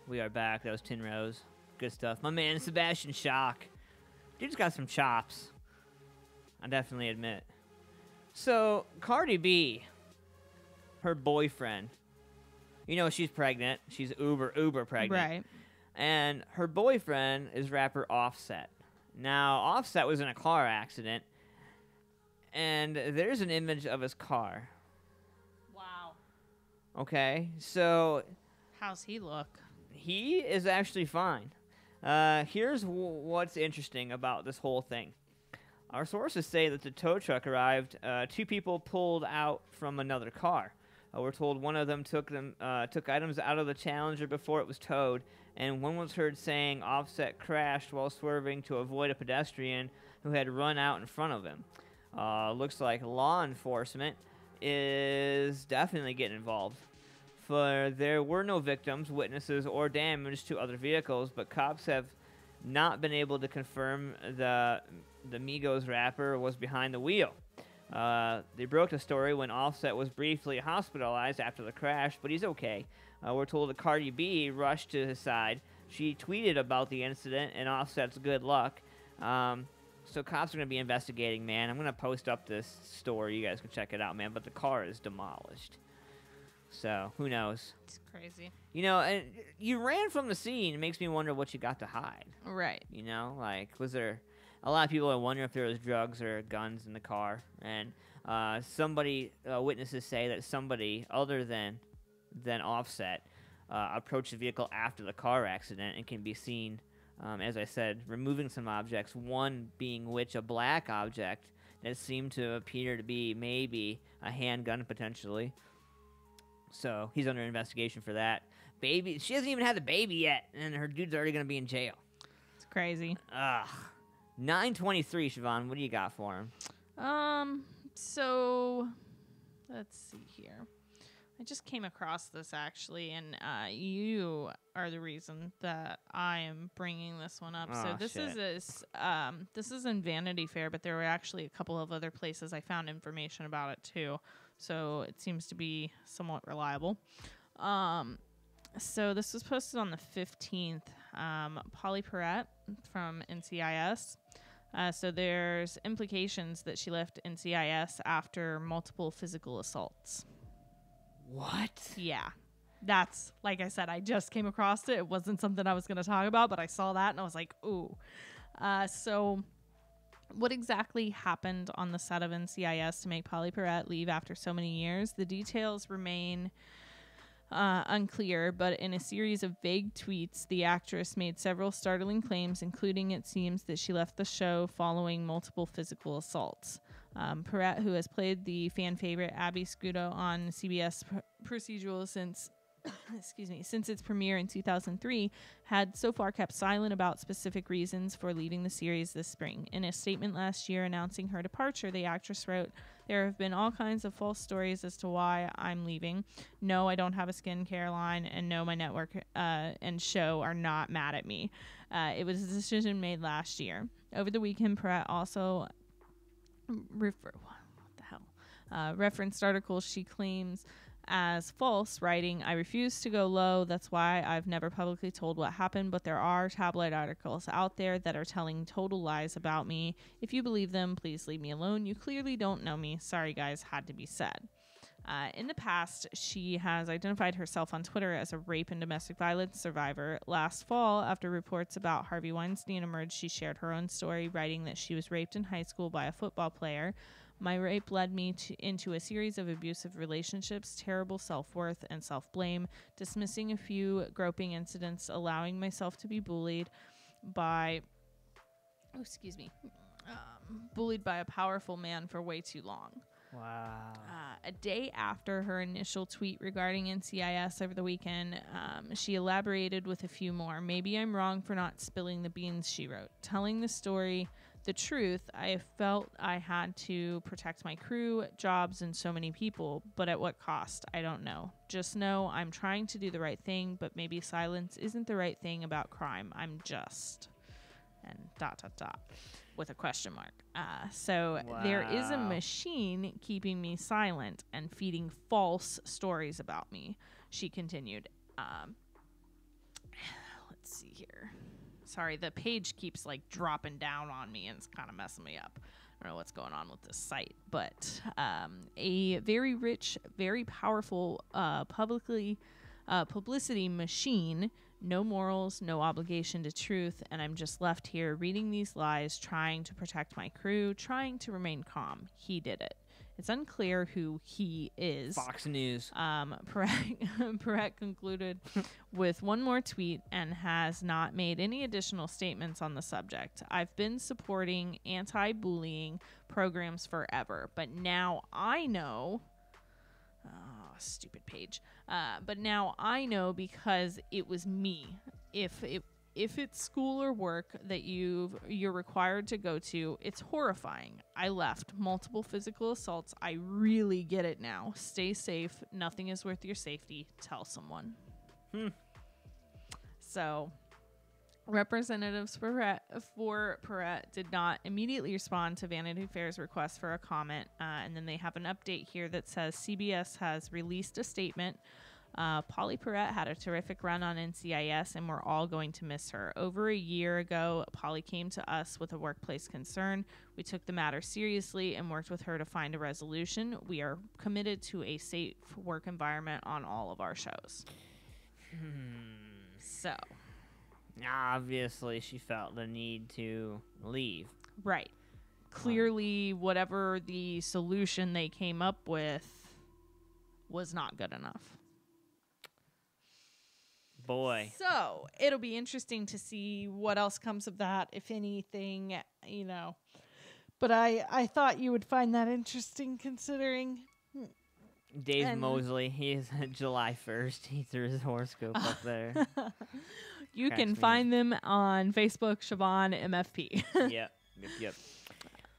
We are back. That was Tin Rose. Good stuff. My man, Sebastian Shock. Dude's got some chops. I definitely admit. So, Cardi B, her boyfriend, you know she's pregnant. She's uber pregnant. Right. And her boyfriend is rapper Offset. Now, Offset was in a car accident, and there's an image of his car. Wow. Okay, so How's he look? he is actually fine. Here's what's interesting about this whole thing. Our sources say that the tow truck arrived. Two people pulled out from another car. We're told one of them took items out of the Challenger before it was towed, and one was heard saying Offset crashed while swerving to avoid a pedestrian who had run out in front of him. Looks like law enforcement is definitely getting involved. for there were no victims, witnesses, or damage to other vehicles, but cops have not been able to confirm the Migos rapper was behind the wheel. They broke the story when Offset was briefly hospitalized after the crash, but he's okay. We're told that Cardi B rushed to his side. She tweeted about the incident and Offset's good luck. So cops are going to be investigating, man. I'm going to post up this story. You guys can check it out, man. But the car is demolished. So, who knows? It's crazy. You know, and you ran from the scene. It makes me wonder what you got to hide. Right. You know, like, was there... A lot of people are wondering if there was drugs or guns in the car. And witnesses say that somebody other than Offset approached the vehicle after the car accident and can be seen, as I said, removing some objects, one being a black object that seemed to appear to be maybe a handgun potentially. So he's under investigation for that. Baby, she hasn't even had the baby yet, and her dude's already going to be in jail. It's crazy. 923, Siobhan, what do you got for him? So let's see here. I just came across this actually, and you are the reason that I am bringing this one up. So this is in Vanity Fair, but there were actually a couple of other places I found information about it too. So it seems to be somewhat reliable. So this was posted on the 15th. Polly Perrette from NCIS. So there's implications that she left NCIS after multiple physical assaults. What? Yeah. That's, like I said, I just came across it. It wasn't something I was going to talk about, but I saw that and I was like, ooh. So what exactly happened on the set of NCIS to make Polly Perrette leave after so many years? The details remain unclear, but in a series of vague tweets, the actress made several startling claims, including it seems that she left the show following multiple physical assaults. Perrette, who has played the fan favorite Abby Scudo on CBS procedural since its premiere in 2003, had so far kept silent about specific reasons for leaving the series this spring. In a statement last year announcing her departure, the actress wrote, "There have been all kinds of false stories as to why I'm leaving. No, I don't have a skincare line, and no, my network and show are not mad at me. It was a decision made last year." Over the weekend, Perrette also referenced articles she claims as false, writing, "I refuse to go low. That's why I've never publicly told what happened, but there are tabloid articles out there that are telling total lies about me. If you believe them, please leave me alone. You clearly don't know me. Sorry, guys, had to be said." In the past, she has identified herself on Twitter as a rape and domestic violence survivor. Last fall, after reports about Harvey Weinstein emerged, she shared her own story, writing that she was raped in high school by a football player. "My rape led me into a series of abusive relationships, terrible self-worth and self-blame, dismissing a few groping incidents, allowing myself to be bullied by a powerful man for way too long." Wow. A day after her initial tweet regarding NCIS over the weekend, she elaborated with a few more. "Maybe I'm wrong for not spilling the beans," she wrote. "Telling the story, the truth, I felt I had to protect my crew, jobs, and so many people, but at what cost? I don't know. Just know I'm trying to do the right thing, but maybe silence isn't the right thing about crime. I'm just..." And ... with a question mark. So there is a machine keeping me silent and feeding false stories about me, she continued. Let's see here. Sorry, the page keeps like dropping down on me and it's kind of messing me up. I don't know what's going on with this site, but a very rich, very powerful publicity machine. No morals, no obligation to truth, and I'm just left here reading these lies, trying to protect my crew, trying to remain calm. He did it. It's unclear who he is. Fox News. Perrette concluded with one more tweet and has not made any additional statements on the subject. "I've been supporting anti-bullying programs forever, but now I know..." Stupid page. "But now I know because it was me. If if it's school or work that you're required to go to, it's horrifying. I left multiple physical assaults. I really get it now. Stay safe. Nothing is worth your safety. Tell someone. So, representatives for Perret did not immediately respond to Vanity Fair's request for a comment, and then they have an update here that says CBS has released a statement. Polly Perret had a terrific run on NCIS, and we're all going to miss her. Over a year ago, Polly came to us with a workplace concern. We took the matter seriously and worked with her to find a resolution. We are committed to a safe work environment on all of our shows. So, obviously, she felt the need to leave. Right. Clearly, whatever the solution they came up with was not good enough. Boy. So, it'll be interesting to see what else comes of that, if anything, you know. But I thought you would find that interesting, considering... Dave Mosley, he is July 1st. He threw his horoscope up there. You can find them on Facebook, Siobhan MFP. Yep.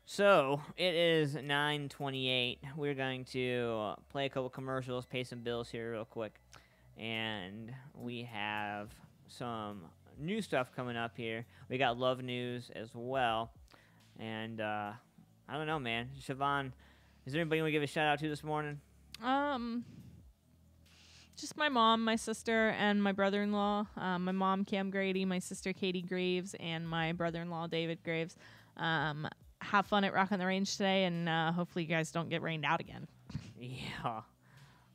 So, it is 9:28. We're going to play a couple commercials, pay some bills here real quick. And we have some new stuff coming up here. We got love news as well. And, I don't know, man. Siobhan, is there anybody you want to give a shout out to this morning? Just my mom, my sister, and my brother-in-law. My mom, Cam Grady, my sister, Katie Graves, and my brother-in-law, David Graves. Have fun at Rock on the Range today, and hopefully you guys don't get rained out again. Yeah.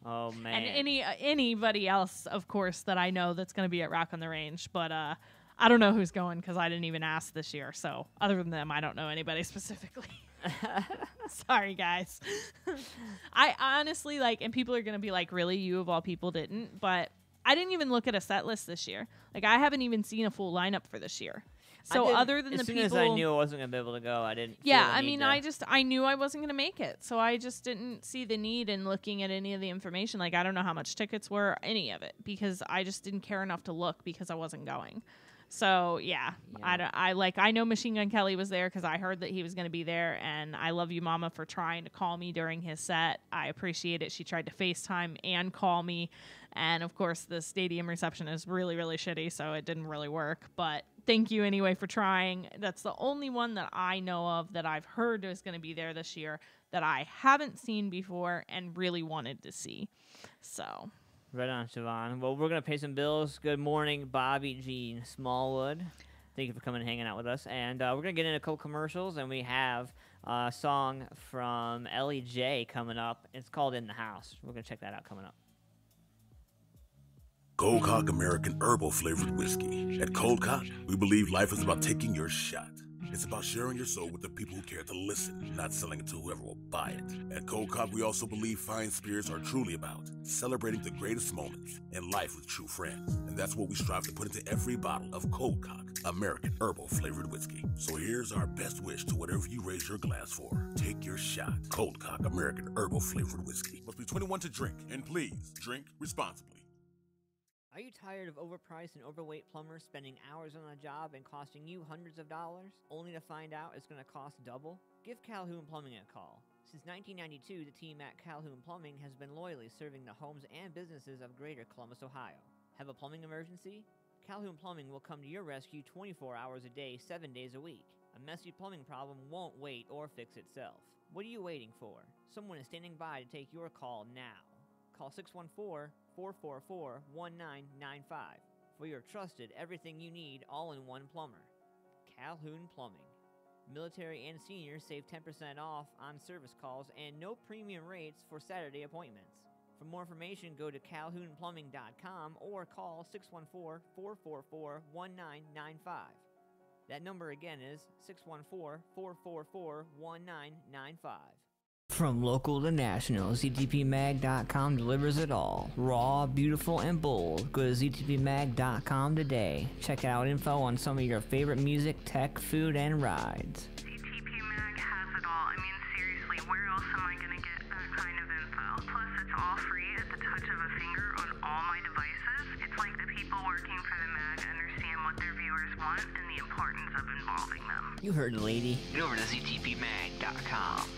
Oh, man. And anybody else, of course, that I know that's going to be at Rock on the Range, but I don't know who's going because I didn't even ask this year. So other than them, I don't know anybody specifically. Sorry, guys. I honestly, like, and people are going to be like, really, you of all people didn't? But I didn't even look at a set list this year. Like, I haven't even seen a full lineup for this year. So other than the people... As soon as I knew I wasn't going to be able to go, I didn't... Yeah, I mean, I knew I wasn't going to make it. So I just didn't see the need in looking at any of the information. Like, I don't know how much tickets were, any of it, because I just didn't care enough to look because I wasn't going. So, yeah. I know Machine Gun Kelly was there because I heard that he was going to be there, and I love you, Mama, for trying to call me during his set. I appreciate it. She tried to FaceTime and call me, and, of course, the stadium reception is really, really shitty, so it didn't really work, but thank you anyway for trying. That's the only one that I know of that I've heard is going to be there this year that I haven't seen before and really wanted to see. So... Right on, Siobhan. Well, we're going to pay some bills. Good morning, Bobby Jean Smallwood. Thank you for coming and hanging out with us. And we're going to get into a couple commercials, and we have a song from Ellie J coming up. It's called In the House. We're going to check that out coming up. Cold Cock American Herbal Flavored Whiskey. At Cold Cock, we believe life is about taking your shot. It's about sharing your soul with the people who care to listen, not selling it to whoever will buy it. At Cold Cock, we also believe fine spirits are truly about celebrating the greatest moments in life with true friends. And that's what we strive to put into every bottle of Cold Cock American Herbal Flavored Whiskey. So here's our best wish to whatever you raise your glass for. Take your shot. Cold Cock American Herbal Flavored Whiskey. Must be 21 to drink, and please drink responsibly. Are you tired of overpriced and overweight plumbers spending hours on a job and costing you hundreds of dollars, only to find out it's going to cost double? Give Calhoun Plumbing a call. Since 1992, the team at Calhoun Plumbing has been loyally serving the homes and businesses of Greater Columbus, Ohio. Have a plumbing emergency? Calhoun Plumbing will come to your rescue 24 hours a day, 7 days a week. A messy plumbing problem won't wait or fix itself. What are you waiting for? Someone is standing by to take your call now. Call 614-444-1995 for your trusted everything you need all-in-one plumber. Calhoun Plumbing. Military and seniors save 10% off on service calls and no premium rates for Saturday appointments. For more information, go to calhounplumbing.com or call 614-444-1995. That number again is 614-444-1995. From local to national, ZTPMag.com delivers it all. Raw, beautiful, and bold. Go to ZTPMag.com today. Check out info on some of your favorite music, tech, food, and rides. ZTP Mag has it all. I mean, seriously, where else am I going to get that kind of info? Plus, it's all free at the touch of a finger on all my devices. It's like the people working for the mag understand what their viewers viewers want and the importance of involving them. You heard the lady. Get over to ztpmag.com.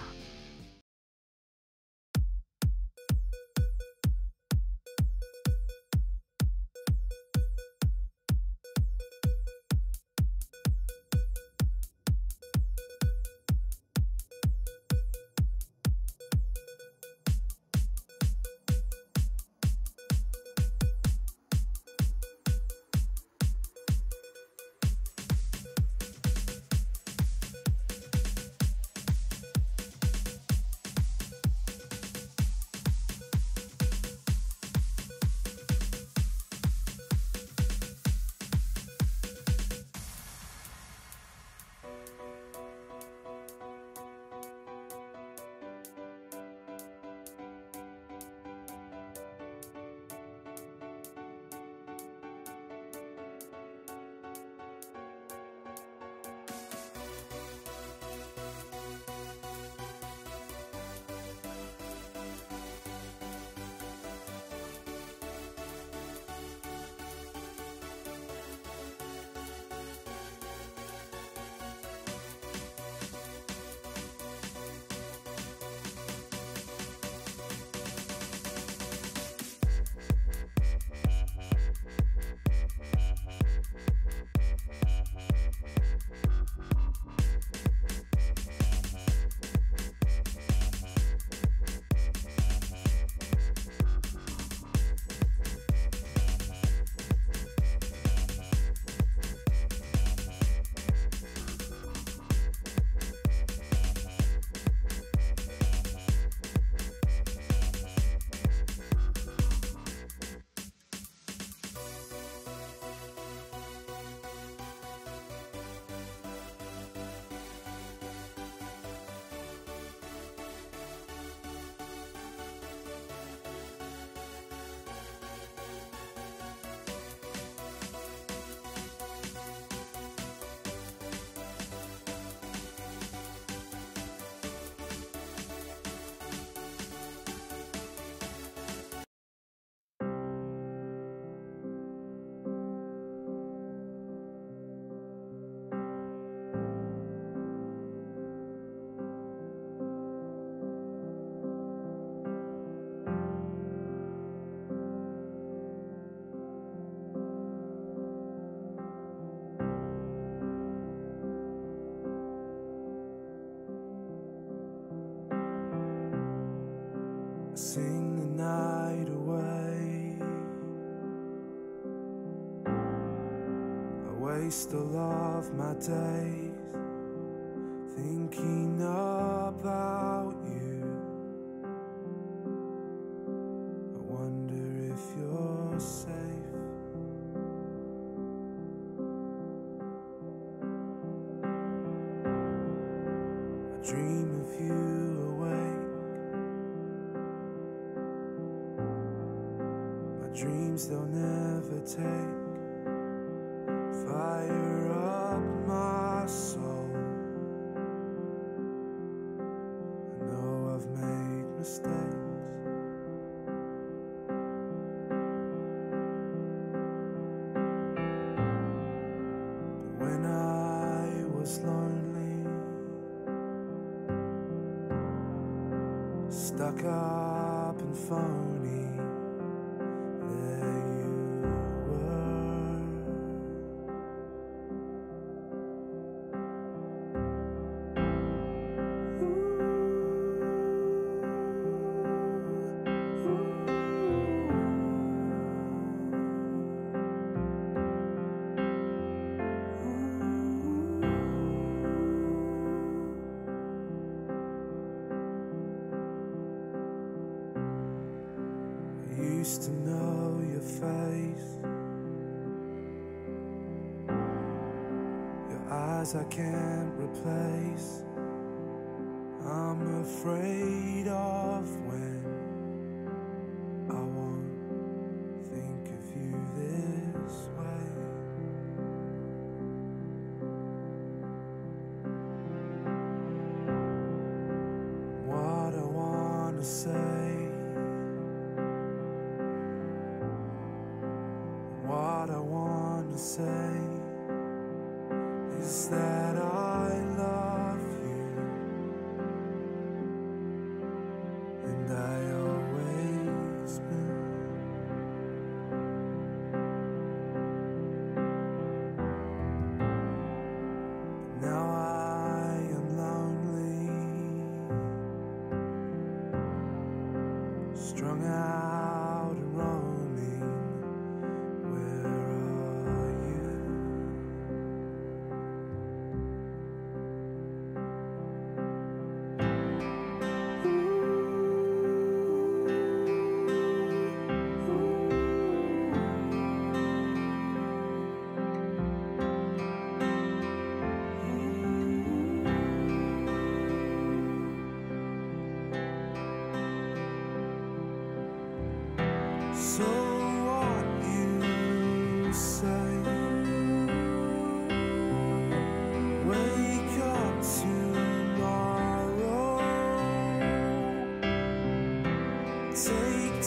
Sing the night away. I waste all of my days thinking about you. I wonder if you're safe. I dream of you awake. Dreams they'll never take fire up my soul. I know I've made mistakes, but when I was lonely, stuck up and phony, there you were. I used to know your face, your eyes I can't replace. I'm afraid of when I won't think of you this way. What I wanna say, what I wanna say,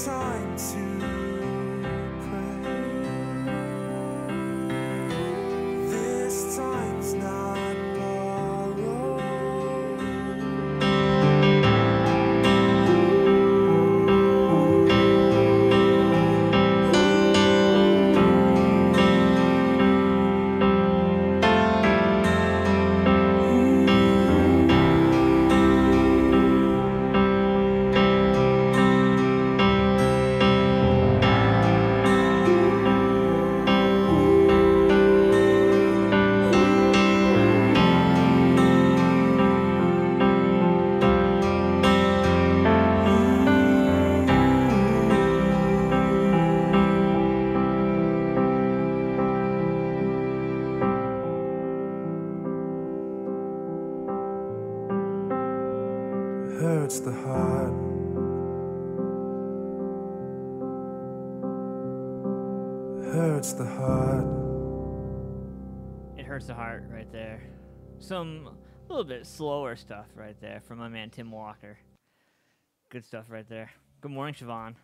time to pray. This time's not borrowed. Hurts the heart. Hurts the heart. It hurts the heart right there. Some a little bit slower stuff right there from my man Tim Walker. Good stuff right there. Good morning, Siobhan.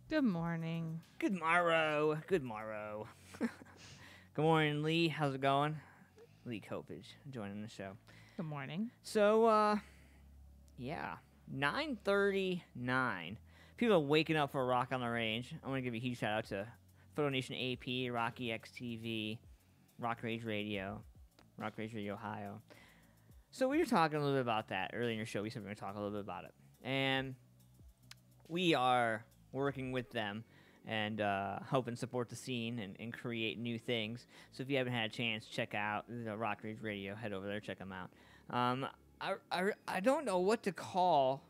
Good morning. Good morrow. Good morrow. Good morning, Lee. How's it going? Lee Copage joining the show. Good morning. So, yeah, 9:39. People are waking up for a Rock on the Range. I want to give a huge shout out to Photo Nation AP, Rocky XTV, Rock Rage Radio, Rock Rage Radio Ohio. So we were talking a little bit about that earlier in your show. We said we were going to talk a little bit about it. And we are working with them and helping support the scene and create new things. So if you haven't had a chance, check out the Rock Rage Radio. Head over there, check them out. I don't know what to call.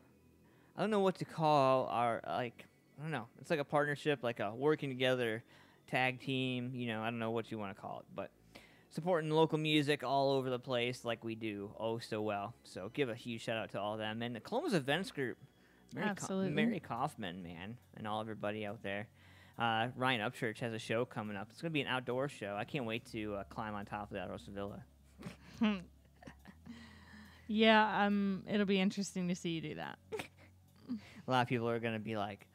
I don't know what to call our, like, I don't know. It's like a partnership, like a working together tag team. You know, I don't know what you want to call it, but supporting local music all over the place like we do oh so well. So give a huge shout out to all of them. And the Columbus Events Group, Absolutely. Mary Kaufman, man, and all everybody out there. Ryan Upchurch has a show coming up. It's going to be an outdoor show. I can't wait to climb on top of that Rosa Villa. Yeah, it'll be interesting to see you do that. A lot of people are going to be like,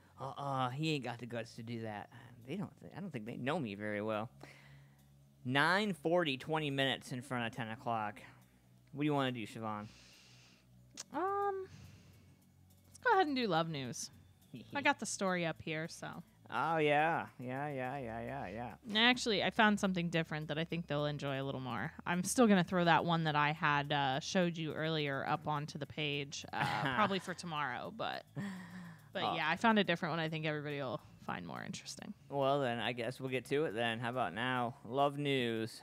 he ain't got the guts to do that. I don't think they know me very well. 9:40, 20 minutes in front of 10 o'clock. What do you want to do, Siobhan? Let's go ahead and do love news. I got the story up here, so. Oh, yeah. Actually, I found something different that I think they'll enjoy a little more. I'm still going to throw that one that I had showed you earlier up onto the page, probably for tomorrow. But yeah, I found a different one I think everybody will find more interesting. Well, then, I guess we'll get to it then. How about now? Love news.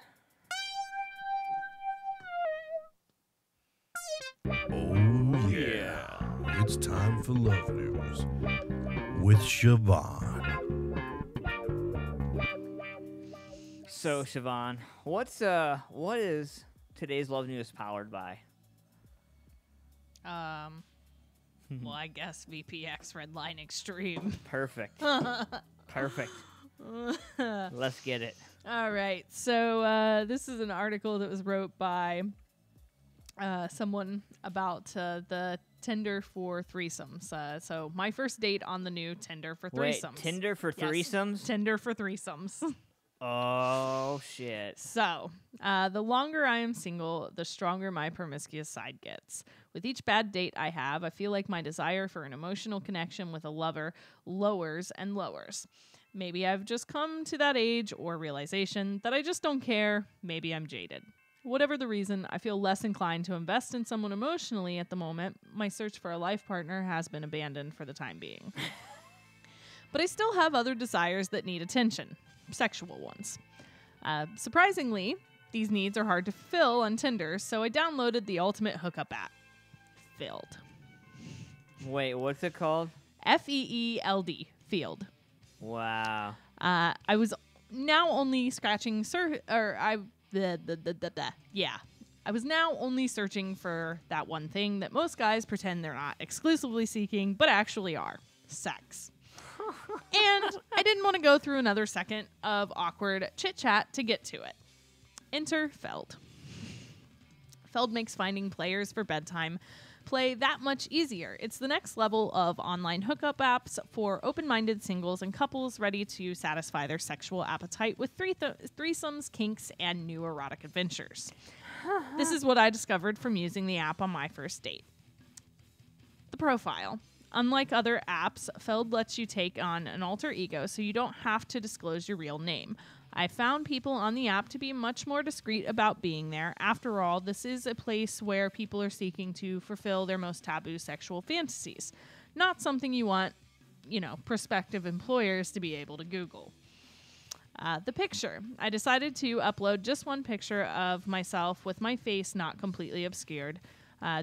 Oh, yeah. It's time for Love News with Siobhan. So, Siobhan, what is today's love news powered by? Well, I guess VPX Redline Extreme. Perfect. Perfect. Let's get it. All right. So this is an article that was wrote by someone about the Tinder for threesomes. So my first date on the new Tinder for threesomes. Wait, Tinder for Yes, threesomes? Tinder for threesomes. Oh, shit. So, the longer I am single, the stronger my promiscuous side gets. With each bad date I have, I feel like my desire for an emotional connection with a lover lowers and lowers. Maybe I've just come to that age or realization that I just don't care. Maybe I'm jaded. Whatever the reason, I feel less inclined to invest in someone emotionally at the moment. My search for a life partner has been abandoned for the time being. But I still have other desires that need attention. Sexual ones. Surprisingly, these needs are hard to fill on Tinder, so I downloaded the ultimate hookup app. Filled. Wait, what's it called? FEELD. Field. Wow. I was now only scratching I was now only searching for that one thing that most guys pretend they're not exclusively seeking, but actually are. Sex. And I didn't want to go through another second of awkward chit-chat to get to it. Enter Feld. Feld makes finding players for bedtime play that much easier. It's the next level of online hookup apps for open-minded singles and couples ready to satisfy their sexual appetite with threesomes, kinks, and new erotic adventures. This is what I discovered from using the app on my first date. The profile. Unlike other apps, Feld lets you take on an alter ego so you don't have to disclose your real name. I found people on the app to be much more discreet about being there. After all, this is a place where people are seeking to fulfill their most taboo sexual fantasies. Not something you want, prospective employers to be able to Google. The picture. I decided to upload just one picture of myself with my face not completely obscured.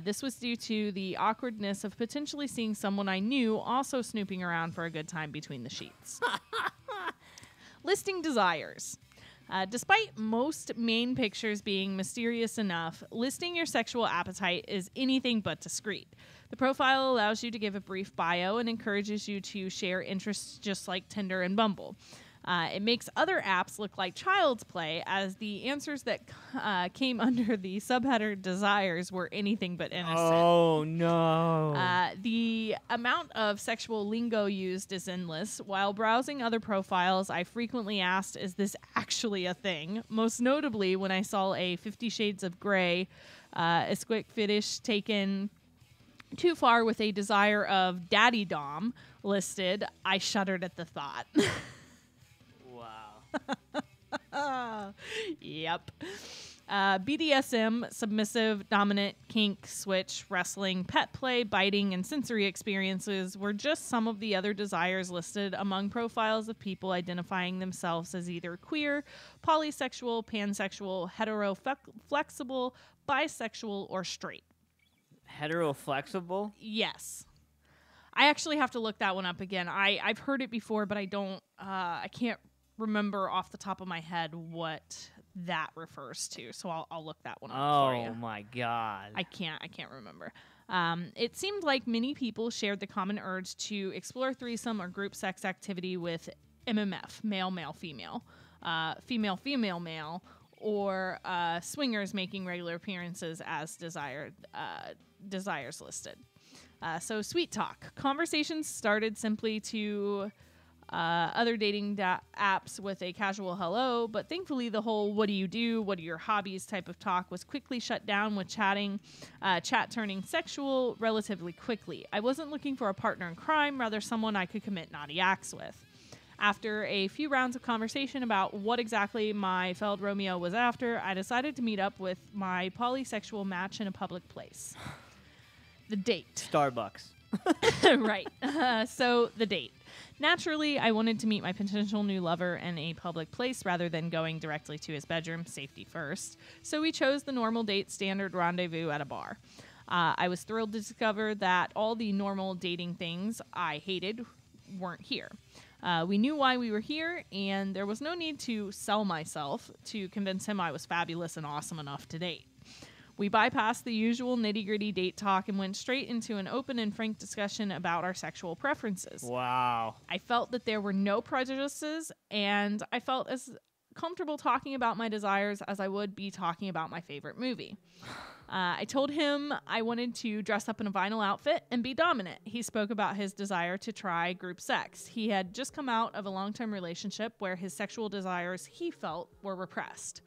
This was due to the awkwardness of potentially seeing someone I knew also snooping around for a good time between the sheets. Listing desires. Despite most main pictures being mysterious enough, listing your sexual appetite is anything but discreet. The profile allows you to give a brief bio and encourages you to share interests just like Tinder and Bumble. It makes other apps look like child's play, as the answers that came under the subheader desires were anything but innocent. Oh, no. The amount of sexual lingo used is endless. While browsing other profiles, I frequently asked, is this actually a thing? Most notably, when I saw a 50 Shades of Grey, a squick fetish taken too far with a desire of daddy dom listed, I shuddered at the thought. Yep. BDSM, submissive, dominant, kink, switch, wrestling, pet play, biting, and sensory experiences were just some of the other desires listed among profiles of people identifying themselves as either queer, polysexual, pansexual, hetero-flexible, bisexual, or straight. Hetero-flexible? Yes. I actually have to look that one up again. I've heard it before, but I can't remember off the top of my head what that refers to, so I'll look that one up for you. Oh my god. I can't remember. It seemed like many people shared the common urge to explore threesome or group sex activity with MMF, male, male, female, female, female, male, or swingers making regular appearances as desires listed. So sweet talk. Conversations started simply to other dating apps with a casual hello, but thankfully the whole what do you do, what are your hobbies type of talk was quickly shut down with chat turning sexual relatively quickly. I wasn't looking for a partner in crime, rather someone I could commit naughty acts with. After a few rounds of conversation about what exactly my Feld Romeo was after, I decided to meet up with my polysexual match in a public place. The date. Starbucks. Right. So the date. Naturally, I wanted to meet my potential new lover in a public place rather than going directly to his bedroom, safety first. So we chose the normal date standard rendezvous at a bar. I was thrilled to discover that all the normal dating things I hated weren't here. We knew why we were here, and there was no need to sell myself to convince him I was fabulous and awesome enough to date. We bypassed the usual nitty-gritty date talk and went straight into an open and frank discussion about our sexual preferences. Wow. I felt that there were no prejudices, and I felt as comfortable talking about my desires as I would be talking about my favorite movie. I told him I wanted to dress up in a vinyl outfit and be dominant. He spoke about his desire to try group sex. He had just come out of a long-term relationship where his sexual desires, he felt, were repressed.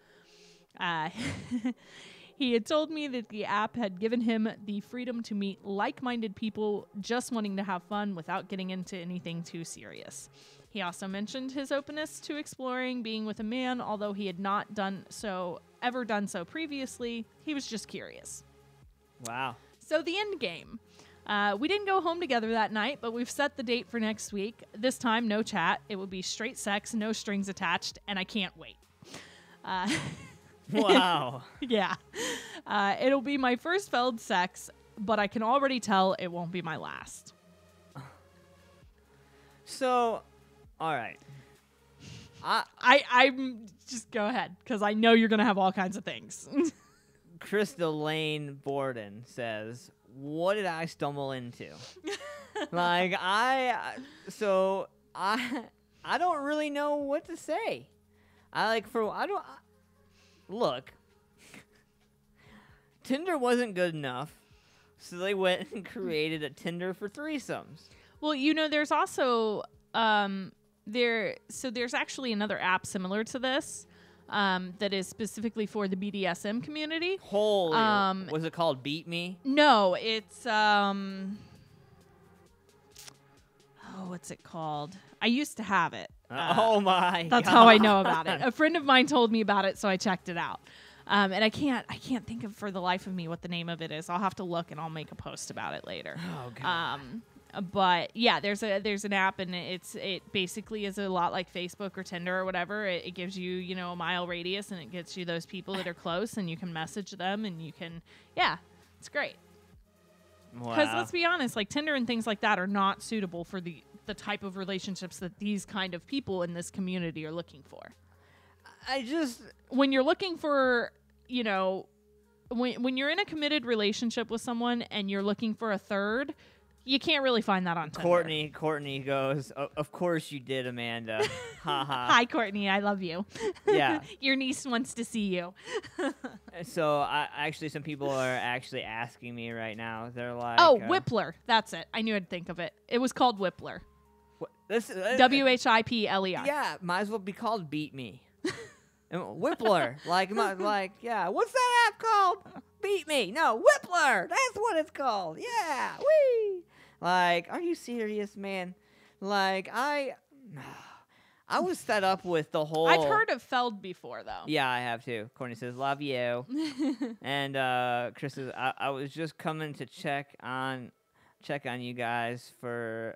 He had told me that the app had given him the freedom to meet like-minded people just wanting to have fun without getting into anything too serious. He also mentioned his openness to exploring being with a man, although he had not ever done so previously. He was just curious. Wow. So the end game. We didn't go home together that night, but we've set the date for next week. This time, no chat. It will be straight sex, no strings attached, and I can't wait. Wow. Yeah. It'll be my first Feld sex, but I can already tell it won't be my last. So, all right. I'm just go ahead, because I know you're going to have all kinds of things. Crystal Lane Borden says, what did I stumble into? Like, I don't really know what to say. Look, Tinder wasn't good enough. So they went and created a Tinder for threesomes. Well, there's also there's actually another app similar to this that is specifically for the BDSM community. Holy, was it called Beat Me? No, it's what's it called? I used to have it. Oh my! That's God. how I know about it. A friend of mine told me about it, so I checked it out. And I can't think of for the life of me what the name of it is. I'll have to look and I'll make a post about it later. Oh God. But yeah, there's an app, and it basically is a lot like Facebook or Tinder or whatever. It gives you a mile radius, and it gets you those people that are close, and you can message them, and you can it's great. Because let's be honest, like Tinder and things like that are not suitable for the type of relationships that these kind of people in this community are looking for. When you're looking for, when you're in a committed relationship with someone and you're looking for a third, you can't really find that on Tinder. Courtney goes, of course you did, Amanda. Ha ha. Hi, Courtney. I love you. Yeah. Your niece wants to see you. So some people are actually asking me right now. They're like, Whippler. That's it. I knew I'd think of it. It was called Whippler. WHIPLER. Yeah, might as well be called Beat Me. Whippler. Yeah. What's that app called? Beat Me. No, Whippler. That's what it's called. Yeah. Whee. Are you serious, man? I was set up with the whole... I've heard of Feld before, though. Yeah, I have, too. Courtney says, love you. And Chris says, I was just coming to check on you guys for,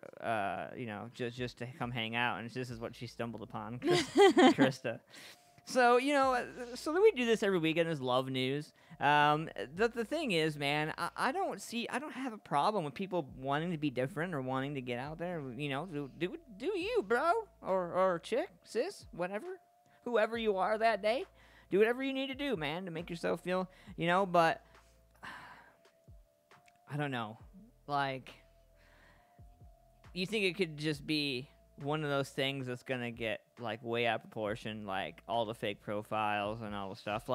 just to come hang out. And this is what she stumbled upon, Krista. So, so we do this every weekend as love news. The thing is, man, I don't have a problem with people wanting to be different or wanting to get out there. Do you, bro, or chick, sis, whatever, whoever you are that day. Do whatever you need to do, man, to make yourself feel, but I don't know. You think it could just be one of those things that's gonna get way out of proportion, all the fake profiles and all the stuff.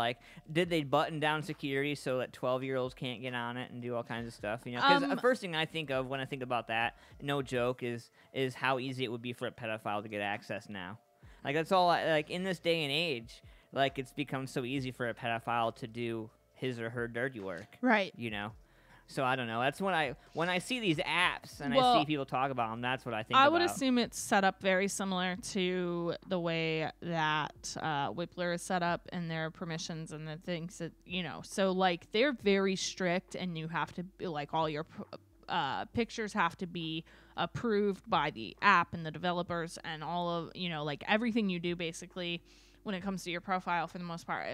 Did they button down security so that 12-year-olds can't get on it and do all kinds of stuff? Because the first thing I think of when I think about that, no joke, is how easy it would be for a pedophile to get access now. That's all. In this day and age, it's become so easy for a pedophile to do his or her dirty work. Right. So I don't know. That's when I see these apps and I see people talk about them. That's what I think. I would assume it's set up very similar to the way that Whippler is set up, and their permissions and the things that So they're very strict, and you have to all your pictures have to be approved by the app and the developers, and all of everything you do basically. When it comes to your profile, for the most part,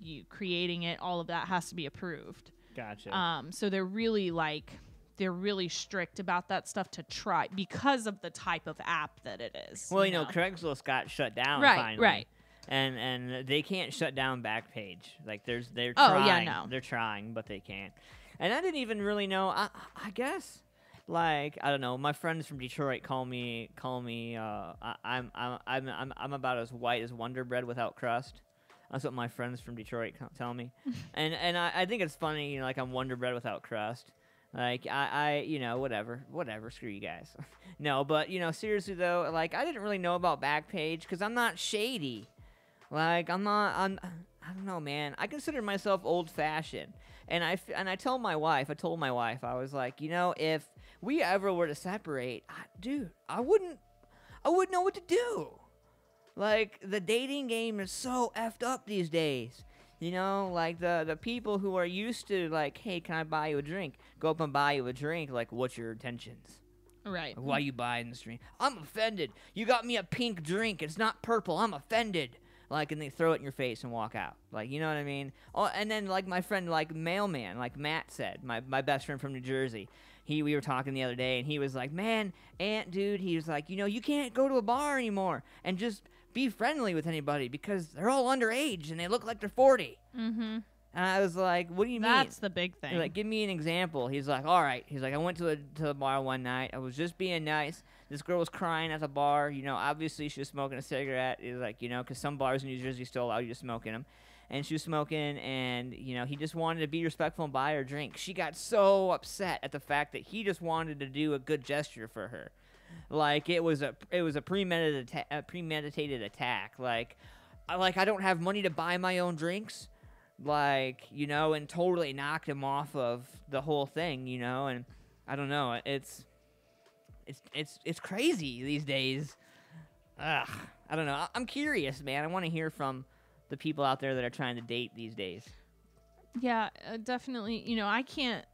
you creating it, all of that has to be approved. Gotcha. So they're really strict about that stuff to try because of the type of app that it is. Well, Craigslist got shut down finally. Right. And they can't shut down Backpage. They're trying. Oh, yeah, no. They're trying, but they can't. And I didn't even really know. I guess I don't know. My friends from Detroit call me. I'm about as white as Wonder Bread without crust. That's what my friends from Detroit tell me. and I think it's funny, I'm Wonder Bread without crust. Whatever, screw you guys. No, but, seriously, though, I didn't really know about Backpage because I'm not shady. I don't know, man. I consider myself old-fashioned. And I told my wife, I was like, if we ever were to separate, I wouldn't know what to do. The dating game is so effed up these days. The people who are used to, hey, can I buy you a drink? Go up and buy you a drink. What's your intentions? Right. Why you buying this drink? I'm offended. You got me a pink drink. It's not purple. I'm offended. And they throw it in your face and walk out. You know what I mean? Oh, and then, my friend, Mailman, Matt said, my best friend from New Jersey. We were talking the other day, and he was like, man, dude, he was like, you can't go to a bar anymore and just be friendly with anybody because they're all underage and they look like they're 40. Mm-hmm. And I was like, what do you mean? That's the big thing. He's like, give me an example. He's like, all right. He's like, I went to the bar one night. I was just being nice. This girl was crying at the bar. Obviously she was smoking a cigarette. He's like, because some bars in New Jersey still allow you to smoke in them. and she was smoking, and, you know, he just wanted to be respectful and buy her a drink. She got so upset at the fact that he just wanted to do a good gesture for her. Like, it was a premeditated attack. Like, I don't have money to buy my own drinks. Like, you know, and totally knocked him off of the whole thing, you know, and I don't know. It's crazy these days. Ugh, I don't know. I'm curious, man. I want to hear from the people out there that are trying to date these days. Yeah, definitely. You know, I can't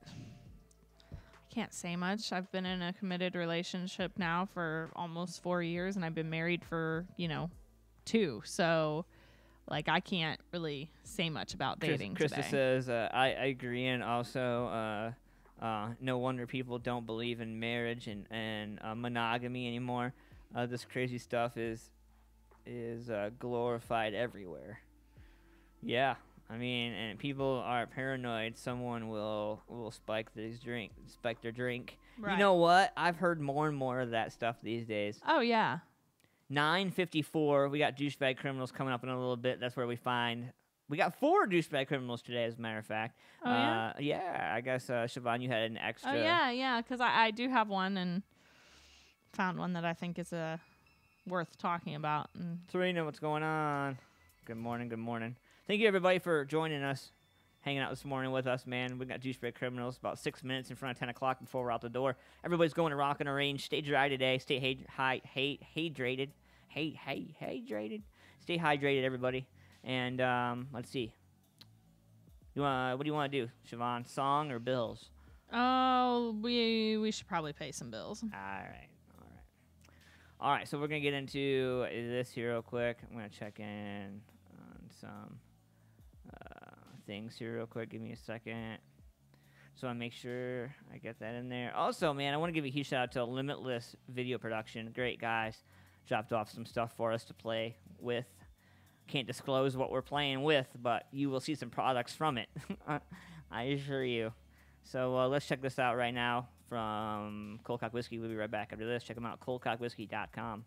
say much. I've been in a committed relationship now for almost 4 years, and I've been married for, you know, 2. So, like, I can't really say much about dating Krista today. says, I agree, and also, no wonder people don't believe in marriage and monogamy anymore. This crazy stuff is glorified everywhere. Yeah, I mean, and people are paranoid. Someone will spike their drink. Right. You know what? I've heard more and more of that stuff these days. Oh, yeah. 9:54. We got douchebag criminals coming up in a little bit. That's where we got 4 douchebag criminals today, as a matter of fact. Oh, yeah? Yeah, I guess, Siobhan, you had an extra. Oh, yeah, because I do have one and found one that I think is worth talking about. And Serena, what's going on? Good morning, good morning. Thank you, everybody, for joining us, hanging out this morning with us, man. We got douchebag criminals about 6 minutes in front of 10 o'clock before we're out the door. Everybody's going to rock on a range. Stay dry today. Stay hydrated. Hydrated. Stay hydrated, everybody. And let's see. What do you want to do, Siobhan? Song or bills? oh, we should probably pay some bills. All right. So we're gonna get into this here real quick. I'm gonna check in on some things here real quick. Give me a second. So I make sure I get that in there. Also, man, I want to give a huge shout out to Limitless Video Production. Great guys. Dropped off some stuff for us to play with. Can't disclose what we're playing with, but you will see some products from it. I assure you. So let's check this out right now from Cold Cock Whiskey. We'll be right back after this. Check them out, coldcockwhiskey.com.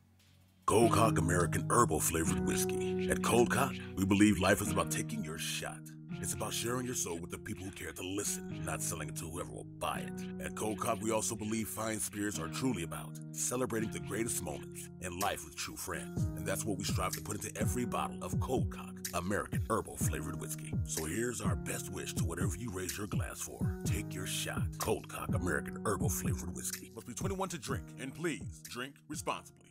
Cold Cock American Herbal Flavored Whiskey. At Cold Cock, we believe life is about taking your shot. It's about sharing your soul with the people who care to listen, not selling it to whoever will buy it. At Cold Cock, we also believe fine spirits are truly about celebrating the greatest moments in life with true friends. And that's what we strive to put into every bottle of Cold Cock American Herbal Flavored Whiskey. So here's our best wish to whatever you raise your glass for. Take your shot. Cold Cock American Herbal Flavored Whiskey. Must be 21 to drink, and please drink responsibly.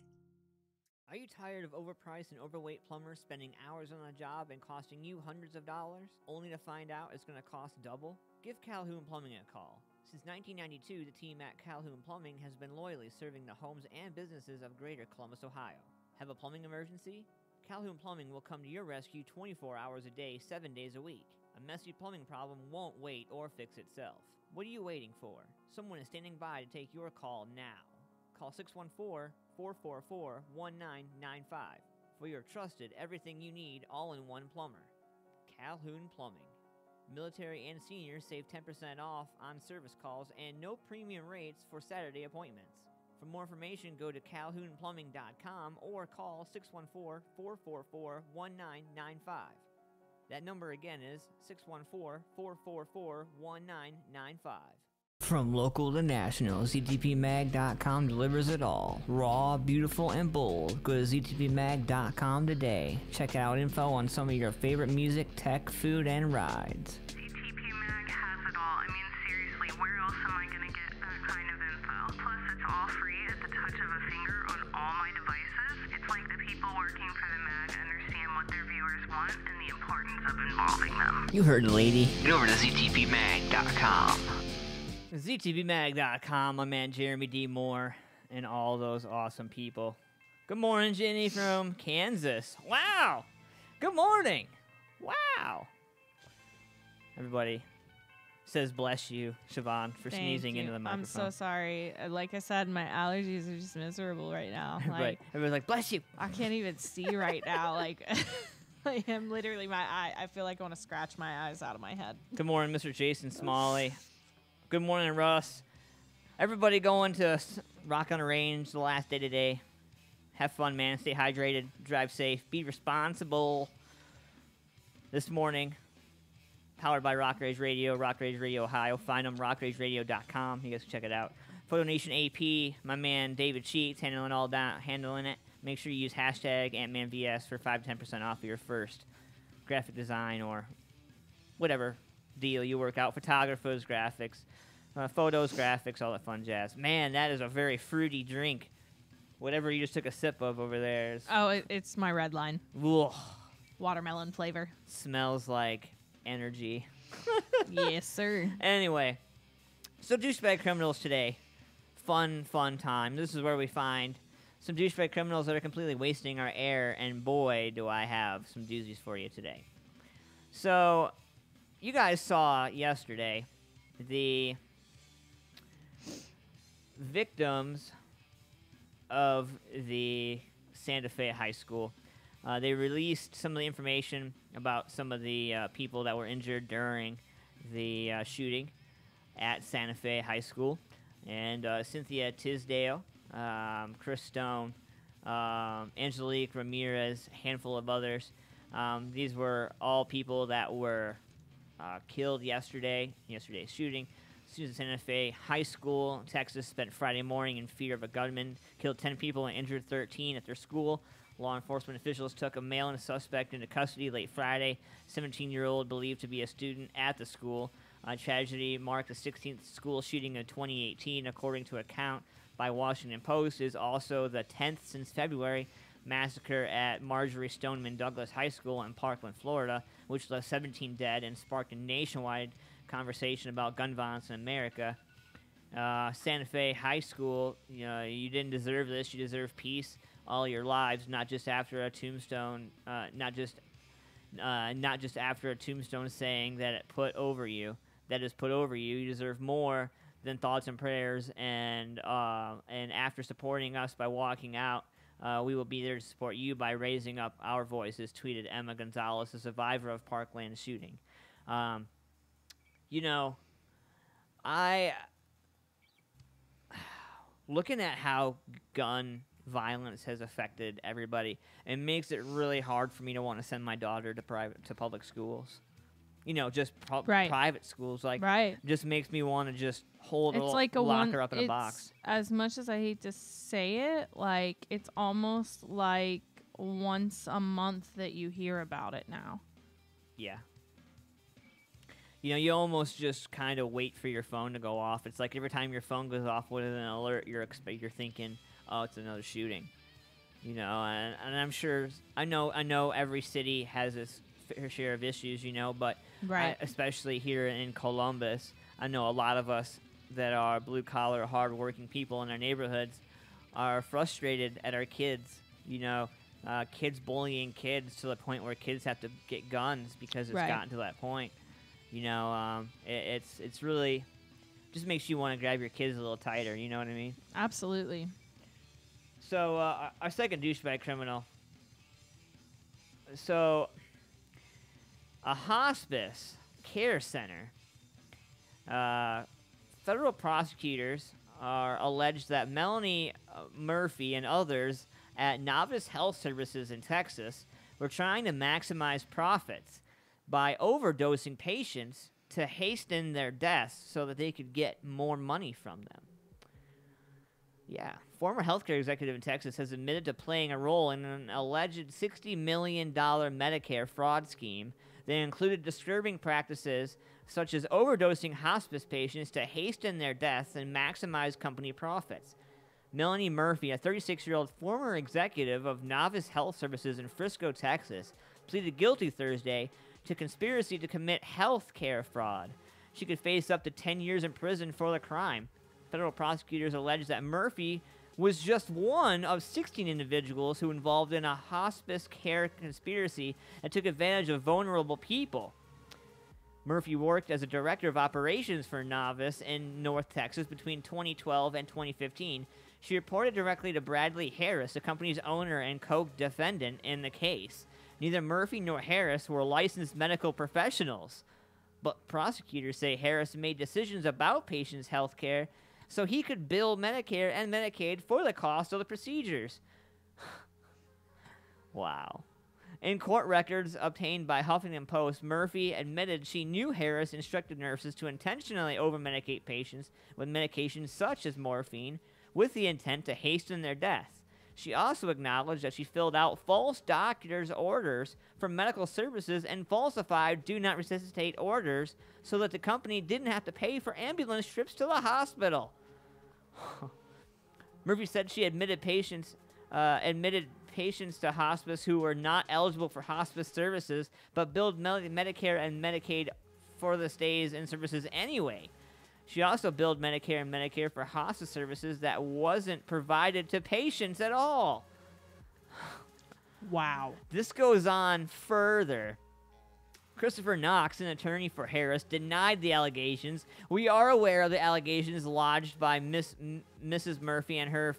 Are you tired of overpriced and overweight plumbers spending hours on a job and costing you hundreds of dollars, only to find out it's going to cost double? Give Calhoun Plumbing a call. Since 1992, the team at Calhoun Plumbing has been loyally serving the homes and businesses of Greater Columbus, Ohio. Have a plumbing emergency? Calhoun Plumbing will come to your rescue 24 hours a day, 7 days a week. A messy plumbing problem won't wait or fix itself. What are you waiting for? Someone is standing by to take your call now. Call 614-444-1995 for your trusted everything you need all-in-one plumber. Calhoun Plumbing. Military and seniors save 10% off on service calls and no premium rates for Saturday appointments. For more information, go to calhounplumbing.com or call 614-444-1995. That number again is 614-444-1995. From local to national, ZTPMag.com delivers it all. Raw, beautiful, and bold. Go to ZTPMag.com today. Check out info on some of your favorite music, tech, food, and rides. CTP Mag has it all. I mean, seriously, where else am I going to get that kind of info? Plus, it's all free at the touch of a finger on all my devices. It's like the people working for the mag understand what their viewers want and the importance of involving them. You heard the lady. Get over to ZTPMag.com. ZTPMag.com, my man Jeremy D. Moore, and all those awesome people. Good morning, Jenny from Kansas. Wow! Good morning! Wow! Everybody says bless you, Siobhan, for Thank sneezing you. into the microphone. I'm so sorry. Like I said, my allergies are just miserable right now. Like, Everybody's like, bless you! I can't even see right now. Like, I am literally my eye. I feel like I want to scratch my eyes out of my head. Good morning, Mr. Jason Smalley. Good morning, Russ. Everybody going to rock on a range the last day today. Have fun, man. Stay hydrated. Drive safe. Be responsible. this morning, powered by Rock Rage Radio, Rock Rage Radio Ohio. Find them, rockrageradio.com. You guys can check it out. Photo Nation AP, my man David Sheets, handling it. Make sure you use hashtag AntmanVS for 5 to 10% off of your first graphic design or whatever deal you work out. Photographers, graphics, photos, graphics, all that fun jazz. Man, that is a very fruity drink. Whatever you just took a sip of over there is... Oh, it's my red line. Ugh, Watermelon flavor. smells like energy. Yes, sir. Anyway, so douchebag criminals today. Fun time. This is where we find some douchebag criminals that are completely wasting our air, and boy, do I have some doozies for you today. So, you guys saw yesterday the victims of the Santa Fe High School. They released some of the information about some of the people that were injured during the shooting at Santa Fe High School. And Cynthia Tisdale, Chris Stone, Angelique Ramirez, a handful of others. These were all people that were killed yesterday's shooting. Students at Santa Fe High School, Texas, spent Friday morning in fear of a gunman, killed 10 people and injured 13 at their school. Law enforcement officials took a male and a suspect into custody late Friday. 17-year-old believed to be a student at the school. Tragedy marked the 16th school shooting of 2018, according to account by Washington Post. Is also the 10th since February massacre at Marjorie Stoneman Douglas High School in Parkland, Florida, which left 17 dead and sparked a nationwide conversation about gun violence in America. Santa Fe High School, you didn't deserve this. You deserve peace all your lives, not just after a tombstone, not just after a tombstone saying that is put over you. You deserve more than thoughts and prayers. And after supporting us by walking out, we will be there to support you by raising up our voices, tweeted Emma Gonzalez, a survivor of Parkland shooting. Looking at how gun violence has affected everybody, it makes it really hard for me to want to send my daughter to public schools. Private schools. Just makes me want to just lock her up in a box. As much as I hate to say it, it's almost like once a month that you hear about it now. Yeah. You almost just kind of wait for your phone to go off. It's like every time your phone goes off with an alert, you're thinking, oh, it's another shooting. And I'm sure, I know every city has its fair share of issues, but right. Especially here in Columbus, I know a lot of us that are blue-collar, hard-working people in our neighborhoods are frustrated at our kids, kids bullying kids to the point where kids have to get guns because it's gotten to that point. It's really just makes you want to grab your kids a little tighter. You know what I mean? Absolutely. So our second douchebag criminal. So a hospice care center. Federal prosecutors are alleged that Melanie Murphy and others at Novice Health Services in Texas were trying to maximize profits by overdosing patients to hasten their deaths so that they could get more money from them. Yeah. Former healthcare executive in Texas has admitted to playing a role in an alleged $60 million Medicare fraud scheme that included disturbing practices such as overdosing hospice patients to hasten their deaths and maximize company profits. Melanie Murphy, a 36-year-old former executive of Novice Health Services in Frisco, Texas, pleaded guilty Thursday to conspiracy to commit health care fraud. She could face up to 10 years in prison for the crime. Federal prosecutors allege that Murphy was just one of 16 individuals who involved in a hospice care conspiracy that took advantage of vulnerable people. Murphy worked as a director of operations for Novice in North Texas between 2012 and 2015. She reported directly to Bradley Harris, the company's owner and co-defendant in the case. Neither Murphy nor Harris were licensed medical professionals, but prosecutors say Harris made decisions about patients' health care so he could bill Medicare and Medicaid for the cost of the procedures. Wow. In court records obtained by Huffington Post, Murphy admitted she knew Harris instructed nurses to intentionally over-medicate patients with medications such as morphine with the intent to hasten their death. She also acknowledged that she filled out false doctor's orders for medical services and falsified do not resuscitate orders so that the company didn't have to pay for ambulance trips to the hospital. Murphy said she admitted patients to hospice who were not eligible for hospice services, but billed Medicare and Medicaid for the stays and services anyway. She also billed Medicare and Medicare for hospice services that wasn't provided to patients at all. Wow. This goes on further. Christopher Knox, an attorney for Harris, denied the allegations. We are aware of the allegations lodged by Mrs. Murphy and her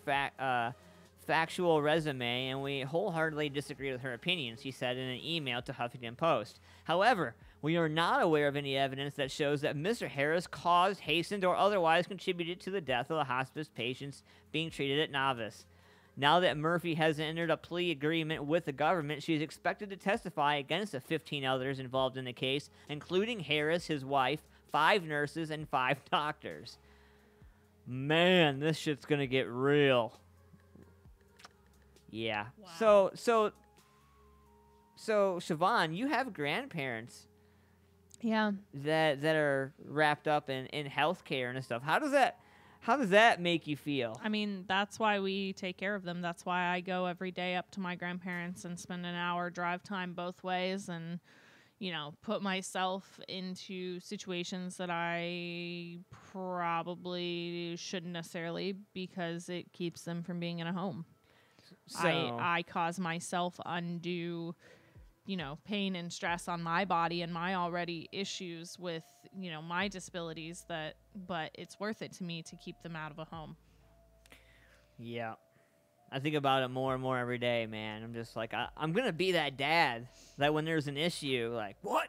factual resume, and we wholeheartedly disagree with her opinions, he said in an email to Huffington Post. However, we are not aware of any evidence that shows that Mr. Harris caused, hastened, or otherwise contributed to the death of the hospice patients being treated at Novice. Now that Murphy has entered a plea agreement with the government, she is expected to testify against the 15 others involved in the case, including Harris, his wife, 5 nurses, and 5 doctors. Man, this shit's gonna get real. Yeah. Wow. So Siobhan, you have grandparents. Yeah. That are wrapped up in healthcare and stuff. How does that make you feel? I mean, that's why we take care of them. That's why I go every day up to my grandparents and spend an hour drive time both ways and, you know, put myself into situations that I probably shouldn't necessarily because it keeps them from being in a home. So, I cause myself undue, you know, pain and stress on my body and my already issues with, you know, my disabilities but it's worth it to me to keep them out of a home. Yeah. I think about it more and more every day, man. I'm just like, I'm going to be that dad that when there's an issue, like, what?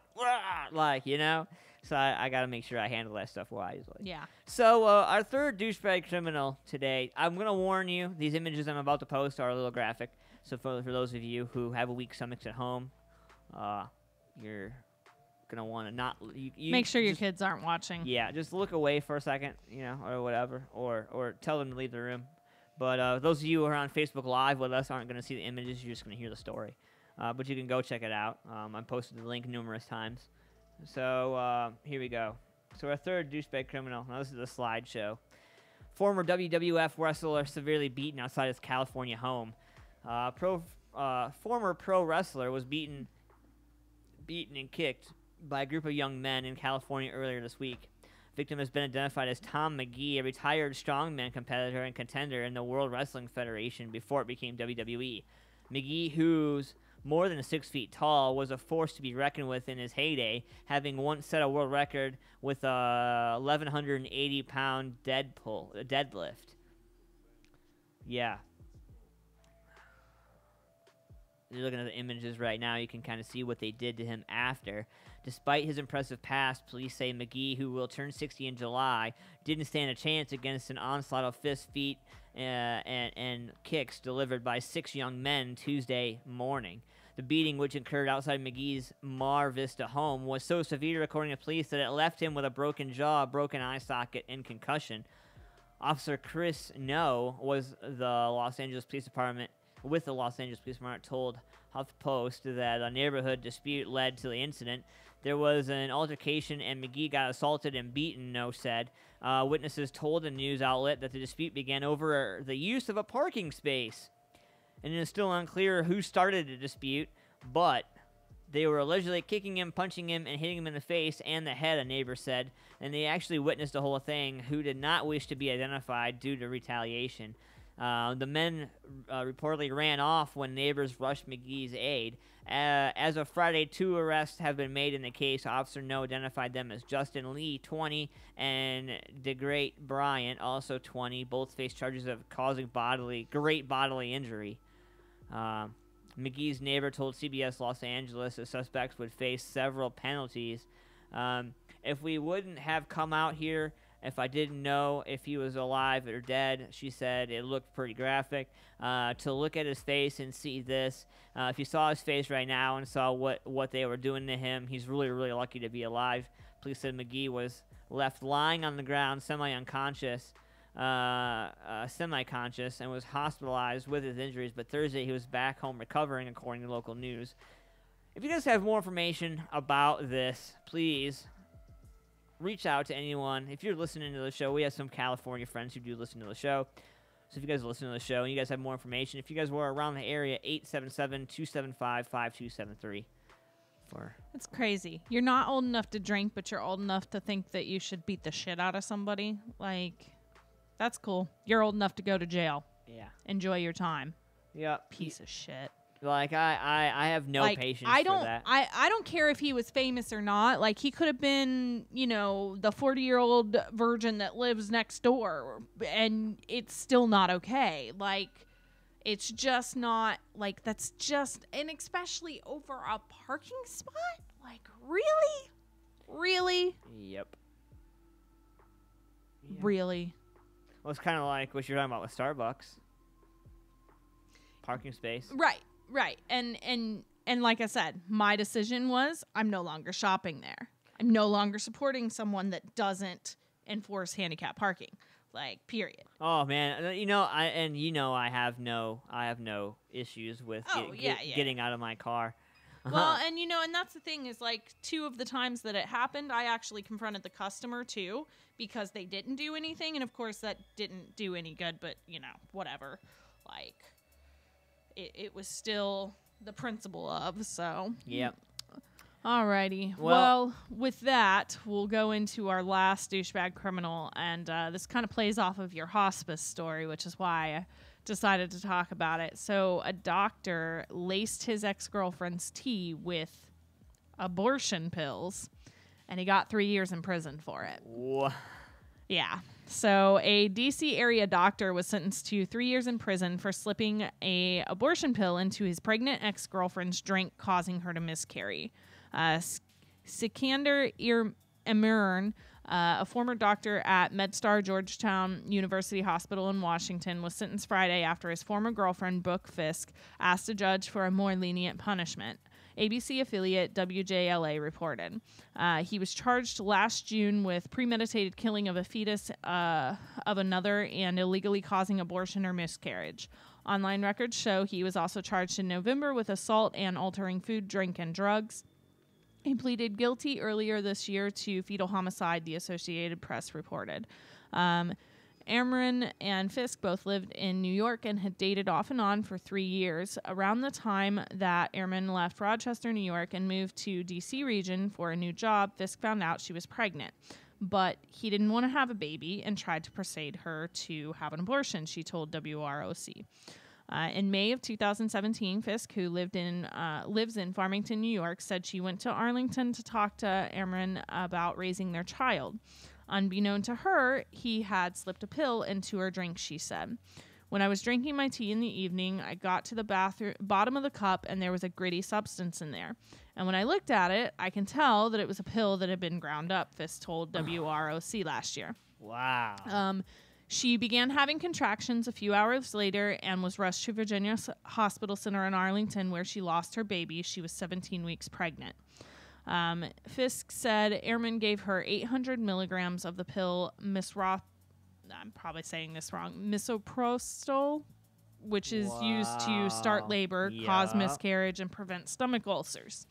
Like, you know? So I got to make sure I handle that stuff wisely. Yeah. So our third douchebag criminal today, I'm going to warn you, these images I'm about to post are a little graphic. So for those of you who have a weak stomachs at home, you're going to want to not... You make sure your kids aren't watching. Yeah, just look away for a second, you know, or whatever, or tell them to leave the room. But those of you who are on Facebook Live with us aren't going to see the images. You're just going to hear the story. But you can go check it out. I posted the link numerous times. So here we go. So our third douchebag criminal. Now this is a slideshow. Former WWF wrestler severely beaten outside his California home. Former pro wrestler was beaten and kicked by a group of young men in California earlier this week. Victim has been identified as Tom McGee, a retired strongman competitor and contender in the World Wrestling Federation before it became WWE. McGee, who's more than 6 feet tall, was a force to be reckoned with in his heyday, having once set a world record with a 1,180-pound deadlift. Yeah. You're looking at the images right now. You can kind of see what they did to him after. Despite his impressive past, police say McGee, who will turn 60 in July, didn't stand a chance against an onslaught of fists, feet, and kicks delivered by 6 young men Tuesday morning. The beating, which occurred outside McGee's Mar Vista home, was so severe, according to police, that it left him with a broken jaw, broken eye socket, and concussion. Officer Chris No was the Los Angeles Police Department told HuffPost that a neighborhood dispute led to the incident. There was an altercation and McGee got assaulted and beaten, No said. Witnesses told the news outlet that the dispute began over the use of a parking space. And it is still unclear who started the dispute, but they were allegedly kicking him, punching him, and hitting him in the face and the head, a neighbor said. And they actually witnessed the whole thing, who did not wish to be identified due to retaliation. The men reportedly ran off when neighbors rushed McGee's aid. As of Friday, 2 arrests have been made in the case. Officer No identified them as Justin Lee, 20, and DeGreat Bryant, also 20. Both face charges of causing great bodily injury. McGee's neighbor told CBS Los Angeles the suspects would face several penalties. If we wouldn't have come out here If I didn't know if he was alive or dead, she said it looked pretty graphic. To look at his face and see this, if you saw his face right now and saw what they were doing to him, he's really, really lucky to be alive. Police said McGee was left lying on the ground, semi-conscious, and was hospitalized with his injuries, but Thursday he was back home recovering, according to local news. If you guys have more information about this, please reach out to anyone. If you're listening to the show, we have some California friends who do listen to the show. So if you guys listen to the show and you guys have more information, if you guys were around the area, 877-275-5273. It's crazy. You're not old enough to drink, but you're old enough to think that you should beat the shit out of somebody. Like, that's cool. You're old enough to go to jail. Yeah. Enjoy your time. Yeah. Piece of shit. Like, I have no patience for that. I don't care if he was famous or not. Like, he could have been, the 40-year-old virgin that lives next door, and it's still not okay. Like, it's just not, like, that's just, and especially over a parking spot? Like, really? Really? Yep. Really? Well, it's kind of like what you're talking about with Starbucks. Parking space. Right. And like I said, my decision was I'm no longer shopping there. I'm no longer supporting someone that doesn't enforce handicap parking. Like, period. Oh man, I have no issues with getting out of my car. Well, and that's the thing is, like, 2 of the times that it happened, I actually confronted the customer too because they didn't do anything, and of course that didn't do any good. But whatever. Like, it was still the principle of, so. Yep. Alrighty. Well, with that, we'll go into our last douchebag criminal, and this kind of plays off of your hospice story, which is why I decided to talk about it. So a doctor laced his ex-girlfriend's tea with abortion pills, and he got 3 years in prison for it. What? Yeah. So a D.C. area doctor was sentenced to 3 years in prison for slipping a abortion pill into his pregnant ex-girlfriend's drink, causing her to miscarry. Sikander Amiran, a former doctor at MedStar Georgetown University Hospital in Washington, was sentenced Friday after his former girlfriend, Brooke Fisk, asked a judge for a more lenient punishment. ABC affiliate WJLA reported. He was charged last June with premeditated killing of a fetus of another and illegally causing abortion or miscarriage. Online records show he was also charged in November with assault and altering food, drink, and drugs. He pleaded guilty earlier this year to fetal homicide, the Associated Press reported. Amron and Fisk both lived in New York and had dated off and on for 3 years. Around the time that Amron left Rochester, New York, and moved to D.C. region for a new job, Fisk found out she was pregnant. But he didn't want to have a baby and tried to persuade her to have an abortion, she told WROC. In May of 2017, Fisk, who lives in Farmington, New York, said she went to Arlington to talk to Amron about raising their child. Unbeknown to her, he had slipped a pill into her drink, she said. When I was drinking my tea in the evening, I got to the bottom of the cup, and there was a gritty substance in there. And when I looked at it, I can tell that it was a pill that had been ground up, Fisk told WROC last year. Wow. She began having contractions a few hours later and was rushed to Virginia Hospital Center in Arlington, where she lost her baby. She was 17 weeks pregnant. Fisk said Ehrman gave her 800 milligrams of the pill I'm probably saying this wrong, misoprostol, which is used to start labor, cause miscarriage, and prevent stomach ulcers.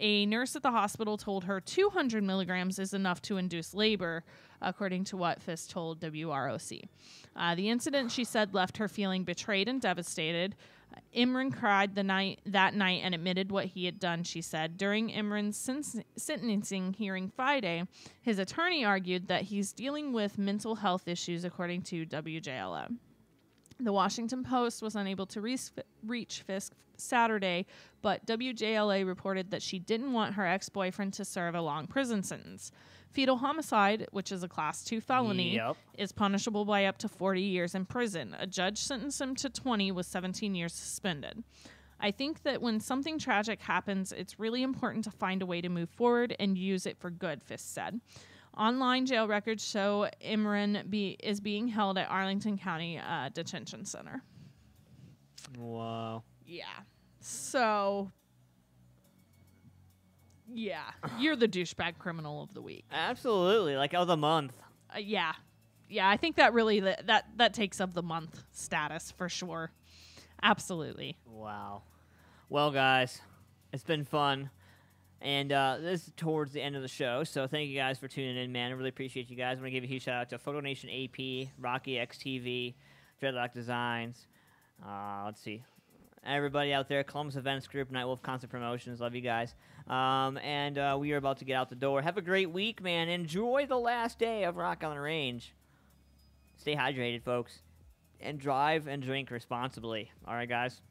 A nurse at the hospital told her 200 milligrams is enough to induce labor, according to what Fisk told WROC. The incident, she said, left her feeling betrayed and devastated. Imran cried that night and admitted what he had done, she said. During Imran's sentencing hearing Friday, his attorney argued that he's dealing with mental health issues, according to WJLA. The Washington Post was unable to reach Fisk Saturday, but WJLA reported that she didn't want her ex-boyfriend to serve a long prison sentence. Fetal homicide, which is a Class 2 felony, is punishable by up to 40 years in prison. A judge sentenced him to 20 with 17 years suspended. I think that when something tragic happens, it's really important to find a way to move forward and use it for good, Fisk said. online jail records show Imran is being held at Arlington County Detention Center. Wow. Yeah. So, yeah. You're the douchebag criminal of the week. Absolutely. Like, of the month. Yeah. Yeah, I think that really, that takes up the month status for sure. Absolutely. Wow. Well, guys, it's been fun. And this is towards the end of the show, so thank you guys for tuning in, man. I really appreciate you guys. I want to give a huge shout out to Photo Nation AP, Rocky XTV, Dreadlock Designs. Let's see. Everybody out there, Columbus Events Group, Nightwolf Concert Promotions. Love you guys. And we are about to get out the door. Have a great week, man. Enjoy the last day of Rock on the Range. Stay hydrated, folks. And drive and drink responsibly. All right, guys?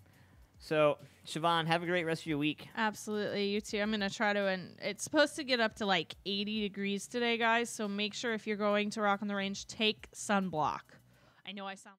So, Siobhan, have a great rest of your week. Absolutely. You too. I'm going to try to, and it's supposed to get up to like 80 degrees today, guys. So make sure if you're going to Rock on the Range, take sunblock. I know I sound